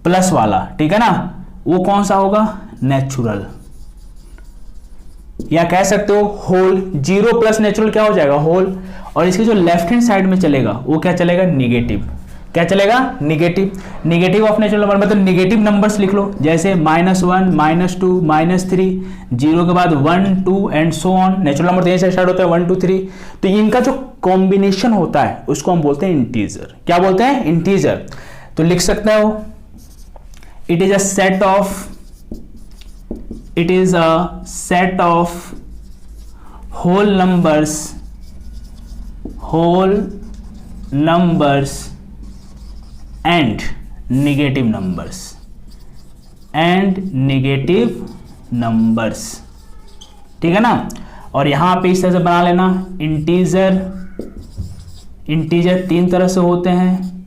प्लस वाला, ठीक है ना, वो कौन सा होगा, नेचुरल, या कह सकते हो होल। 0 प्लस नेचुरल क्या हो जाएगा, होल। और इसके जो लेफ्ट हैंड साइड में चलेगा वो क्या चलेगा, निगेटिव। क्या चलेगा, negative. Negative of natural number मतलब निगेटिव नंबर्स लिख लो, जैसे -1 -2 -3, 0 के बाद 1 2 and so on. Natural number यहीं से स्टार्ट होता है 1 2 3। तो इनका जो कॉम्बिनेशन होता है उसको हम बोलते हैं इंटीजर। क्या बोलते हैं, इंटीजर। तो लिख सकते हो it is a set of whole numbers and negative numbers, ठीक है ना। और यहां पे इस तरह से बना लेना, इंटीजर 3 तरह से होते हैं।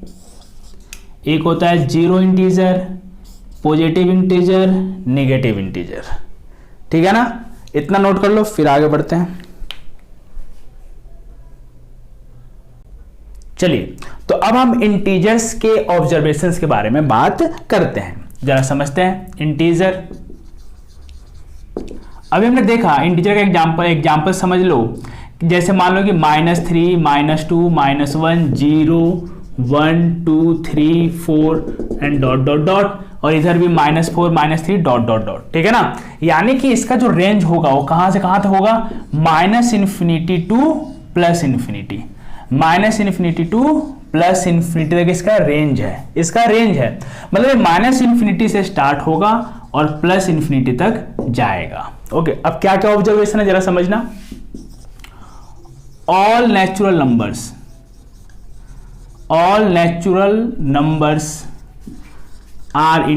एक होता है 0 integer, positive integer, negative integer, ठीक है ना। इतना नोट कर लो, फिर आगे बढ़ते हैं। चलिए, तो अब हम इंटीजर्स के ऑब्जर्वेशंस के बारे में बात करते हैं, जरा समझते हैं। इंटीजर, अभी हमने देखा इंटीजर का एग्जांपल समझ लो। जैसे मान लो कि -3 -2 -1 0 1 2 3 4 एंड डॉट डॉट डॉट, और इधर भी -4 -3 डॉट डॉट डॉट, ठीक है ना। यानी कि इसका जो रेंज होगा वो कहां से कहां तक होगा, -∞ टू +∞, -∞ टू +∞ तक इसका रेंज है। मतलब -∞ से स्टार्ट होगा और +∞ तक जाएगा। ओके, अब क्या क्या ऑब्जर्वेशन है जरा समझना। All natural numbers are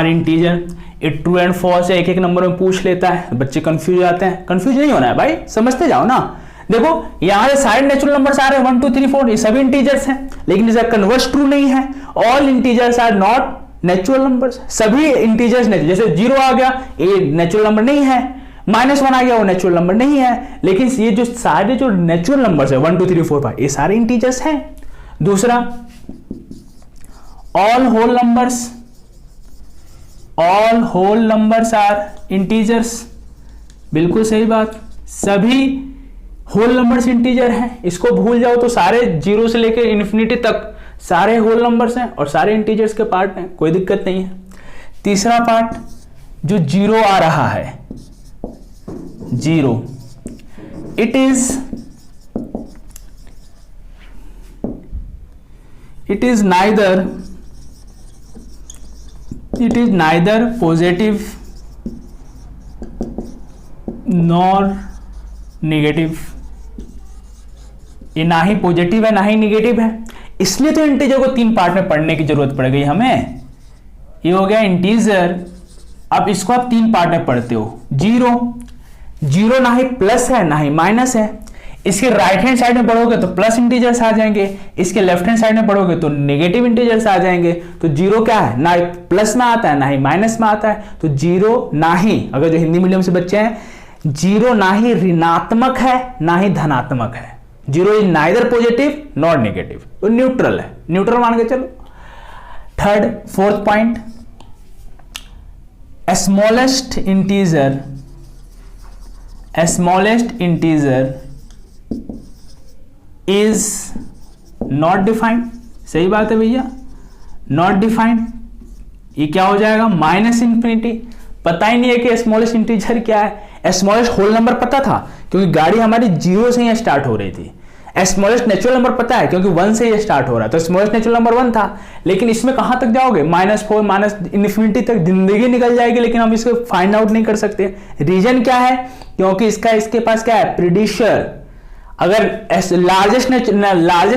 integer. ये ट्रू एंड फॉल्स एक एक नंबर में पूछ लेता है, बच्चे कंफ्यूज जाते हैं। कंफ्यूज नहीं होना है भाई, समझते जाओ ना। देखो यहां से सारे नेचुरल नंबर्स आ रहे हैं 1 2 3 4, ये सभी इंटीजर्स हैं, लेकिन इसका कन्वर्स ट्रू नहीं है। All integers are not natural numbers, सभी इंटीजर्स नेचुरल। जैसे 0 आ गया, ये नेचुरल नंबर नहीं है, -1 आ गया, वो नेचुरल नंबर नहीं है। लेकिन ये जो सारे जो नेचुरल नंबर्स है 1 2 3 4 5, ये सारे इंटीजर्स हैं। दूसरा, all whole numbers are integers. बिल्कुल सही बात, सभी होल नंबर्स इंटीजर हैं। इसको भूल जाओ तो सारे 0 से लेकर इन्फिनिटी तक सारे होल नंबर्स हैं और सारे इंटीजर्स के पार्ट हैं, कोई दिक्कत नहीं है। तीसरा पार्ट, जो 0 आ रहा है, 0, it is neither positive nor negative. ये ना ही पॉजिटिव है ना ही नेगेटिव है, इसलिए तो इंटीजर को 3 पार्ट में पढ़ने की जरूरत पड़ गई हमें। ये हो गया इंटीजर। अब इसको आप 3 पार्ट में पढ़ते हो। 0 ना ही प्लस है ना ही माइनस है। इसके राइट हैंड साइड में पढ़ोगे तो प्लस इंटीजर्स आ जाएंगे, इसके लेफ्ट हैंड साइड में पढ़ोगे तो नेगेटिव इंटीजर्स आ जाएंगे। तो 0 क्या है, ना प्लस में आता है ना ही माइनस में आता है। तो 0 ना ही, अगर जो हिंदी मीडियम से बच्चे हैं, 0 ना ही ऋणात्मक है ना ही धनात्मक है। 0 is neither positive not negative, तो न्यूट्रल है, न्यूट्रल मान के चलो। Fourth point, smallest integer is not defined. सही बात है भैया, नॉट डिफाइंड। ये क्या हो जाएगा, -∞। पता ही नहीं है कि स्मॉलेस्ट इंटीजर क्या है। स्मॉलेस्ट होल नंबर पता था क्योंकि गाड़ी हमारी 0 से ही स्टार्ट हो रही थी। स्मॉलेस्ट नेचुरल नंबर पता है क्योंकि 1 से ही स्टार्ट हो रहा है, तो स्मॉलेस्ट नेचुरल नंबर 1 था। लेकिन इसमें कहां तक जाओगे, -4 तक जिंदगी निकल जाएगी, लेकिन हम इसको फाइंड आउट नहीं कर सकते। रीजन क्या है, क्योंकि इसके पास क्या है, प्रिडिक्टर। अगर लार्जेस्ट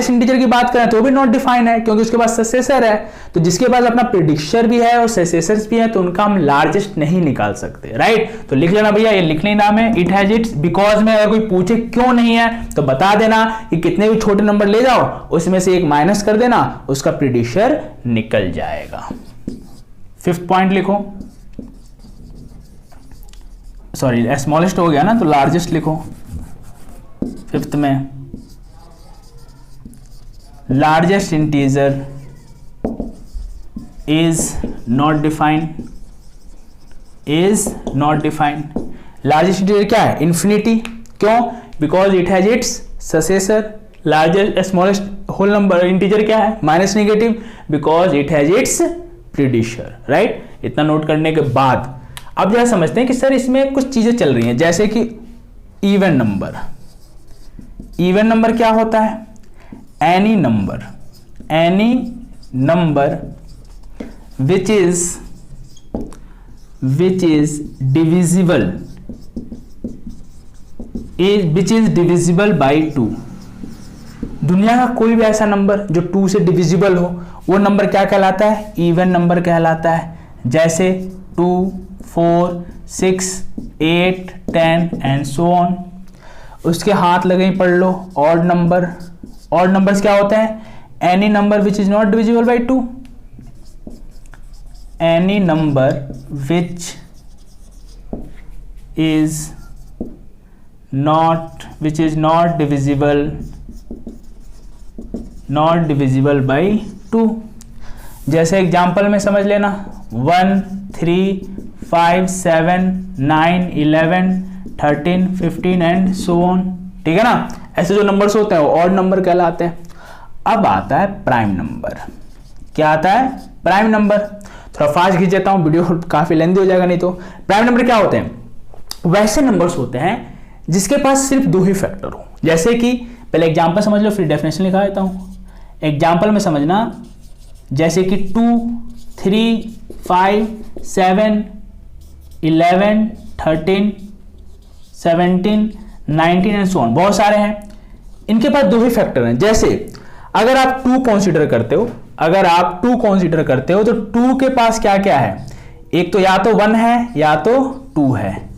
इंटीजर की बात करें तो भी नॉट डिफाइंड है क्योंकि उसके पास सक्सेसर है। तो जिसके पास अपना प्रिडिक्टर भी है और सक्सेसर्स भी है तो उनका हम लार्जेस्ट नहीं निकाल सकते, राइट। तो लिख लेना भैया, ये लिखने नाम है इट हैज इट्स। बिकॉज में अगर कोई पूछे क्यों नहीं है तो बता देना कि कितने भी छोटे नंबर ले जाओ उसमें से एक माइनस कर देना, उसका प्रिडिक्टर निकल जाएगा। 5th पॉइंट लिखो, सॉरी स्मॉलेस्ट हो गया ना, तो लार्जेस्ट लिखो। फिफ्थ में largest integer is not defined, is not defined. Largest integer क्या है? इन्फिनिटी। क्यों? Because it has its successor. Largest smallest whole number integer क्या है? Minus negative, because it has its predecessor, right. इतना note करने के बाद अब जरा समझते हैं कि सर इसमें कुछ चीजें चल रही हैं, जैसे कि इवन नंबर। इवन नंबर क्या होता है? Any number which is divisible by 2। दुनिया का कोई भी ऐसा नंबर जो 2 से डिविजिबल हो, वो नंबर क्या कहलाता है? इवन नंबर कहलाता है। जैसे 2, 4, 6, 8, 10 एंड सो ऑन। उसके हाथ लगे ही पढ़ लो ऑड नंबर। ऑड नंबर्स क्या होते हैं? Any number which is not divisible by 2, any number which is not divisible by 2। जैसे एग्जाम्पल में समझ लेना 1, 3, 5, 7, 9, 11, 13, 15 एंड सो ऑन। ठीक है ना। ऐसे जो नंबर्स होते हैं वो ऑड नंबर कहलाते हैं। अब आता है प्राइम नंबर। क्या आता है? Prime number. थोड़ा फास्ट खींच देता हूं, वीडियो काफी लेंथी हो जाएगा नहीं तो। प्राइम नंबर क्या होते हैं? वैसे नंबर्स होते हैं जिसके पास सिर्फ 2 ही फैक्टर हो। जैसे कि पहले एग्जाम्पल समझ लो, फिर डेफिनेशन लिखा देता हूं। एग्जाम्पल में समझना, जैसे कि 2, 3, 5, 7, 11, 13, 17, 19 एंड सो ऑन। बहुत सारे हैं, इनके पास 2 ही फैक्टर हैं। जैसे अगर आप 2 कंसीडर करते हो, तो 2 के पास क्या क्या है? एक तो या तो 1 है या तो 2 है।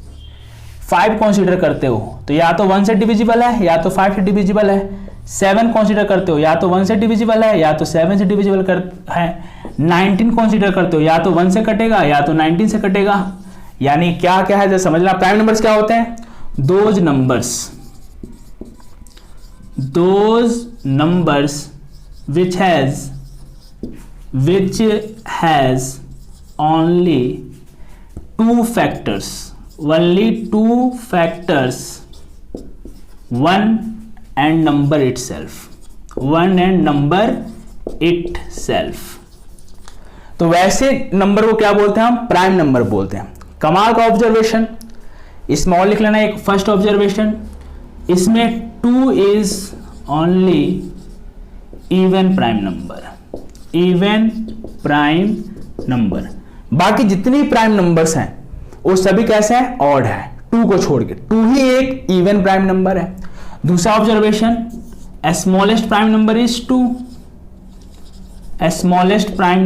5 कंसीडर करते हो तो या तो 1 से डिविजिबल है या तो 5 से डिविजिबल है। 7 कंसीडर करते हो या तो 1 से डिविजिबल है या तो 7 से डिविजिबल है। 19 कंसीडर करते हो या तो 1 से कटेगा या तो 19 से कटेगा। यानी क्या क्या है जैसे समझना। प्राइम नंबर्स क्या होते हैं? Those numbers which has only 2 factors, 1 and number itself, तो वैसे नंबर को क्या बोलते हैं हम? प्राइम नंबर बोलते हैं। कमाल का ऑब्जर्वेशन, स्मॉल लिख लेना। एक फर्स्ट ऑब्जर्वेशन, इसमें 2 is only even prime number. बाकी जितनी प्राइम नंबर्स हैं वो सभी कैसे हैं? ऑड है, 2 को छोड़ के। 2 ही एक इवन प्राइम नंबर है। दूसरा observation, smallest prime number is 2। Smallest prime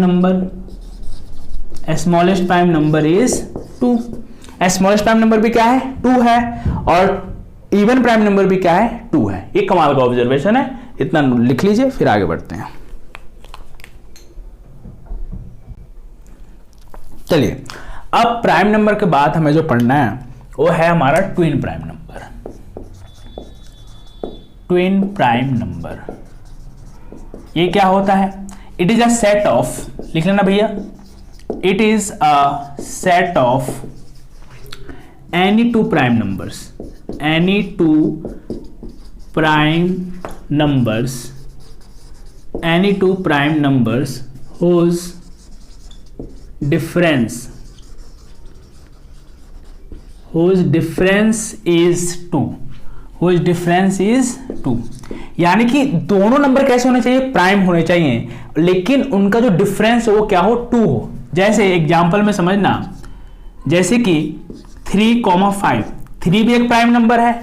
number is 2। Smallest prime number भी क्या है? 2 है। और इवन प्राइम नंबर भी क्या है? 2 है। ये कमाल का ऑब्जर्वेशन है, इतना लिख लीजिए, फिर आगे बढ़ते हैं। चलिए, अब प्राइम नंबर के बाद हमें जो पढ़ना है वो है हमारा twin prime number. Twin prime number ये क्या होता है? It is a set of, लिख लेना भैया, it is a set of any 2 prime numbers, whose difference is 2। यानी कि दोनों नंबर कैसे होने चाहिए? प्राइम होने चाहिए, लेकिन उनका जो डिफरेंस हो वो क्या हो? 2 हो। जैसे एग्जांपल में समझना, जैसे कि 3,5, 3 भी एक प्राइम नंबर है,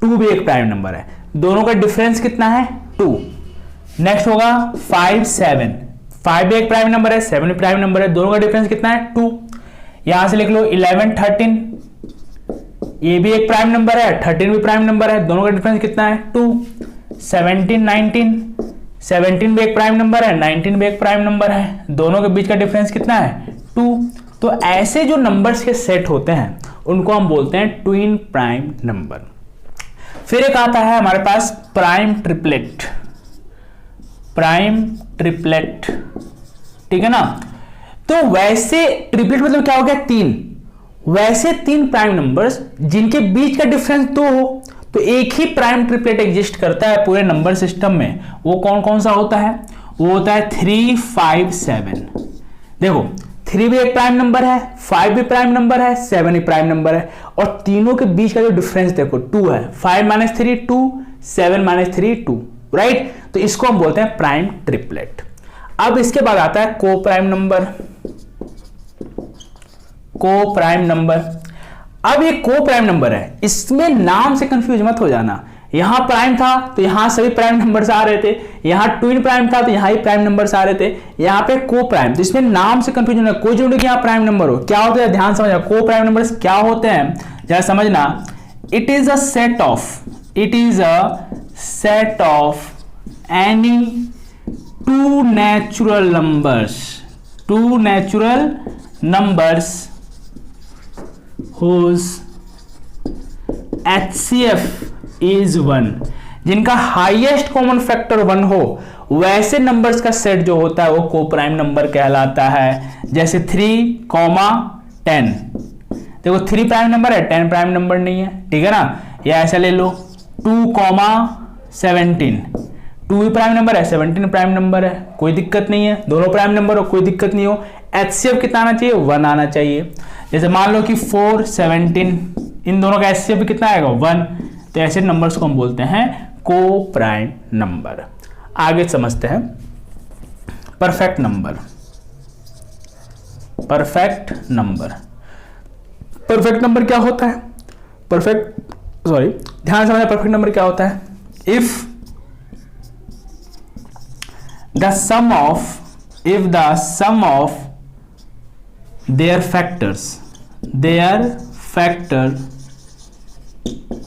2 भी एक प्राइम नंबर है, दोनों का डिफरेंस कितना है? 2। नेक्स्ट होगा 5, 7, 5 भी एक प्राइम नंबर है, 7 भी प्राइम नंबर है, दोनों का डिफरेंस कितना है? 2। यहां से लिख लो 11, 13, ये भी एक प्राइम नंबर है, 13 भी प्राइम नंबर है, दोनों का डिफरेंस कितना है? 2। 17, 19, 17 भी एक प्राइम नंबर है, 19 भी एक प्राइम नंबर है, दोनों के बीच का डिफरेंस कितना है? 2। तो ऐसे जो नंबर्स के सेट होते हैं उनको हम बोलते हैं ट्विन प्राइम नंबर। फिर एक आता है हमारे पास प्राइम ट्रिपलेट, प्राइम ट्रिपलेट, ठीक है ना। तो वैसे ट्रिपलेट मतलब क्या हो गया, तीन, वैसे तीन प्राइम नंबर्स जिनके बीच का डिफरेंस 2 हो, तो एक ही प्राइम ट्रिपलेट एग्जिस्ट करता है पूरे नंबर सिस्टम में। वो कौन कौन सा होता है, वो होता है 3, 5, 7। देखो 3 भी एक प्राइम नंबर है, 5 भी प्राइम नंबर है, 7 भी प्राइम नंबर है, और तीनों के बीच का जो डिफरेंस देखो 2 है। 5 - 3 2, 7 - 3 2, राइट। तो इसको हम बोलते हैं प्राइम ट्रिपलेट। अब इसके बाद आता है को प्राइम नंबर, को प्राइम नंबर। अब ये को प्राइम नंबर है, इसमें नाम से कंफ्यूज मत हो जाना। यहां प्राइम था तो यहां सभी प्राइम नंबर्स आ रहे थे, यहां ट्विन प्राइम था तो यहां ही प्राइम नंबर्स आ रहे थे, यहां पे को प्राइम, तो इसमें नाम से कंफ्यूजन है। कोई जरूरी कि यहां प्राइम नंबर हो, क्या होता है ध्यान समझना। को प्राइम नंबर्स क्या होते हैं जरा समझना। It is a set of, it is a set of any two natural numbers, two natural numbers whose HCF is 1, जिनका हाईएस्ट कॉमन फैक्टर 1 हो, वैसे नंबर्स का सेट जो होता है वो को प्राइम नंबर कहलाता है। जैसे 3, 10, देखो 3 प्राइम नंबर है, 10 प्राइम नंबर नहीं है, ठीक है ना। या ऐसा ले लो 2, 17, 2 भी प्राइम नंबर है, 17 प्राइम नंबर है, कोई दिक्कत नहीं है। दोनों प्राइम नंबर हो, कोई दिक्कत नहीं हो। HCF कितना आना चाहिए, 1 आना चाहिए। जैसे मान लो कि 4, 17, इन दोनों का HCF कितना आएगा, 1। तो ऐसे नंबर्स को हम बोलते हैं को प्राइम नंबर। आगे समझते हैं perfect number. Perfect number, perfect number क्या होता है, ध्यान समझना। परफेक्ट नंबर क्या होता है, if the sum of their factor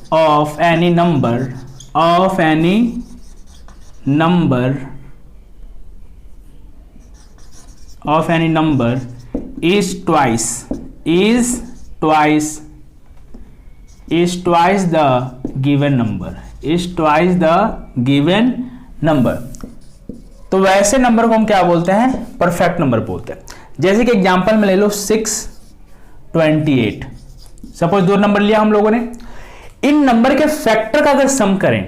of any number is twice the given number, तो वैसे नंबर को हम क्या बोलते हैं, परफेक्ट नंबर बोलते हैं। जैसे कि एग्जांपल में ले लो 6, 28, सपोज दो नंबर लिया हम लोगों ने। इन नंबर के फैक्टर का अगर सम करें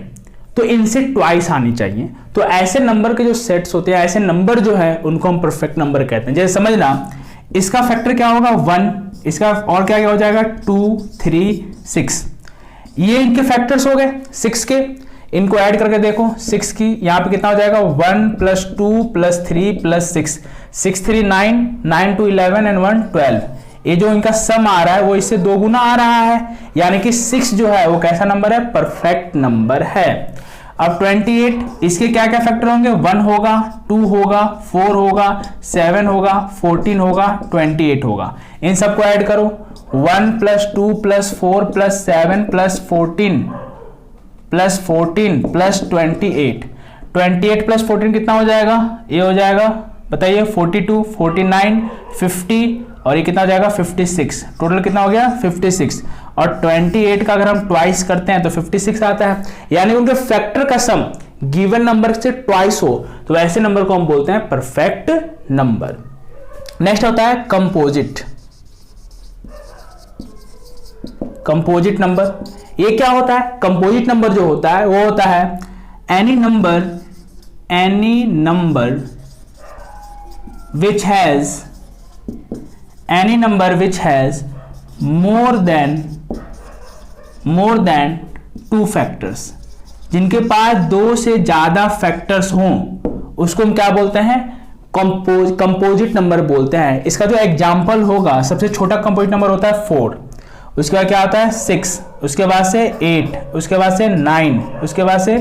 तो इनसे ट्वाइस आनी चाहिए। तो ऐसे नंबर के जो सेट्स होते हैं, ऐसे नंबर जो है उनको हम परफेक्ट नंबर कहते हैं। जैसे समझना, इसका फैक्टर क्या होगा 1, इसका और क्या क्या हो जाएगा 2, 3, 6। ये इनके फैक्टर्स हो गए 6 के। इनको ऐड करके देखो 6 की, यहां पे कितना हो जाएगा 1 + 2 + 3 + 6, 6 3 9, 9 2 11 and 1 12। ये जो इनका सम आ रहा है वो इससे 2 गुना आ रहा है, यानी कि 6 जो है वो कैसा नंबर है, परफेक्ट नंबर है। अब 28, इसके क्या क्या फैक्टर होंगे, 1 होगा, 2 होगा, 4 होगा, 7 होगा, 14 होगा, 28 होगा। इन सबको ऐड करो 1 + 2 + 4 + 7 + 14 + 14 + 28, 28 + 14 कितना हो जाएगा, ये हो जाएगा बताइए 42, 49, 50 और ये कितना हो जाएगा 56। टोटल कितना हो गया 56। और 28 का अगर हम ट्वाइस करते हैं तो 56 आता है, यानी उनके फैक्टर का सम गिवन नंबर से ट्वाइस हो, तो ऐसे नंबर को हम बोलते हैं परफेक्ट नंबर। नेक्स्ट होता है कंपोजिट। कंपोजिट नंबर, ये क्या होता है, कंपोजिट नंबर जो होता है वो होता है any number which has more than 2 factors, जिनके पास 2 से ज्यादा फैक्टर्स हों उसको हम क्या बोलते हैं, कंपोजिट नंबर बोलते हैं। इसका जो एग्जांपल होगा, सबसे छोटा कंपोजिट नंबर होता है 4, उसके बाद क्या आता है 6, उसके बाद से 8, उसके बाद से 9, उसके बाद से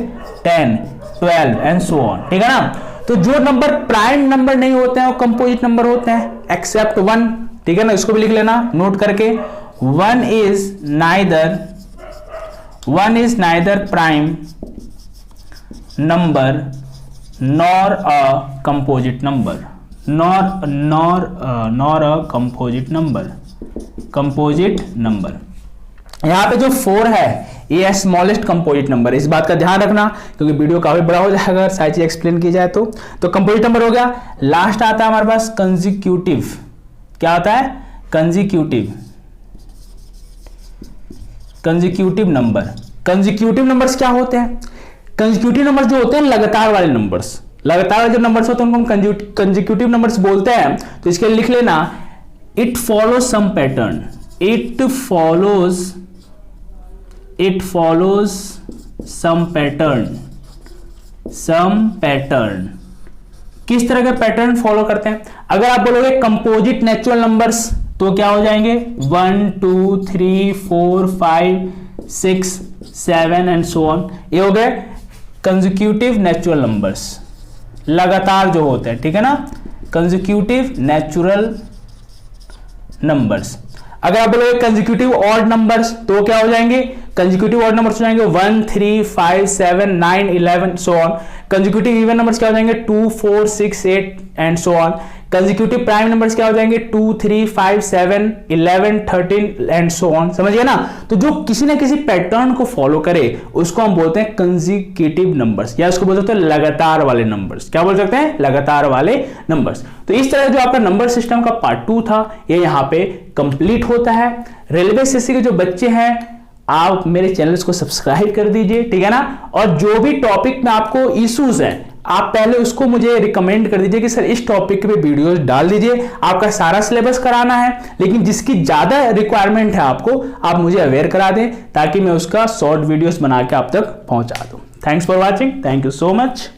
10, 12 एंड सो ऑन, ठीक है ना। तो जो नंबर प्राइम नंबर नहीं होते हैं वो कंपोजिट नंबर होते हैं, एक्सेप्ट 1, ठीक है ना। इसको भी लिख लेना नोट करके, 1 is neither prime number nor a composite number, nor a composite number, composite number. यहाँ पे जो 4 है ये स्मॉलेस्ट कंपोजिट नंबर है, इस बात का ध्यान रखना क्योंकि वीडियो काफी बड़ा हो जाएगा अगर सारी चीज एक्सप्लेन की जाए तो कंपोजिट नंबर हो गया। लास्ट आता है हमारे पास कंजिक्यूटिव। क्या आता है? Consecutive number. कंजिक्यूटिव नंबर्स क्या होते हैं? कंजिक्यूटिव नंबर्स जो होते हैं लगातार वाले नंबर्स, लगातार वाले जो नंबर्स होते हैं उनको हम कंजिक्यूटिव नंबर्स बोलते हैं। तो इसके लिए लिख लेना it follows some pattern. It follows some pattern. किस तरह के पैटर्न फॉलो करते हैं? अगर आप बोलोगे कंपोजिट नेचुरल नंबर्स तो क्या हो जाएंगे? 1 2 3 4 5 6 7 एंड सो ऑन। ये हो गए कंजिक्यूटिव नेचुरल नंबर्स, लगातार जो होते हैं, ठीक है ना, कंजिक्यूटिव नेचुरल नंबर्स। अगर आप बोलोगे कंजिक्यूटिव ऑड नंबर्स तो क्या हो जाएंगे? कंजिक्यूटिव ऑड नंबर्स हो जाएंगे 1 3 5 7 9 11 so on. Consecutive even numbers क्या हो जाएंगे? 2 4 6 8 and so on. Consecutive prime numbers क्या हो जाएंगे? 2 3 5 7 11 13 एंड सो ऑन। समझिए ना? तो जो किसी ना किसी पैटर्न को फॉलो करे उसको हम बोलते हैं कंजिक्यूटिव नंबर्स, या उसको बोल सकते हैं लगातार वाले नंबर्स। क्या बोल सकते हैं? लगातार वाले नंबर्स। तो इस तरह जो आपका नंबर सिस्टम का पार्ट 2 था ये यहाँ पे कंप्लीट होता है। रेलवे एसएससी के जो बच्चे हैं आप मेरे चैनल्स को सब्सक्राइब कर दीजिए, ठीक है ना, और जो भी टॉपिक में आपको इश्यूज है आप पहले उसको मुझे रिकमेंड कर दीजिए कि सर इस टॉपिक पे वीडियोस डाल दीजिए। आपका सारा सिलेबस कराना है लेकिन जिसकी ज्यादा रिक्वायरमेंट है आपको आप मुझे अवेयर करा दें ताकि मैं उसका शॉर्ट वीडियोस बना के आप तक पहुंचा दूं। Thanks for watching, thank you so much.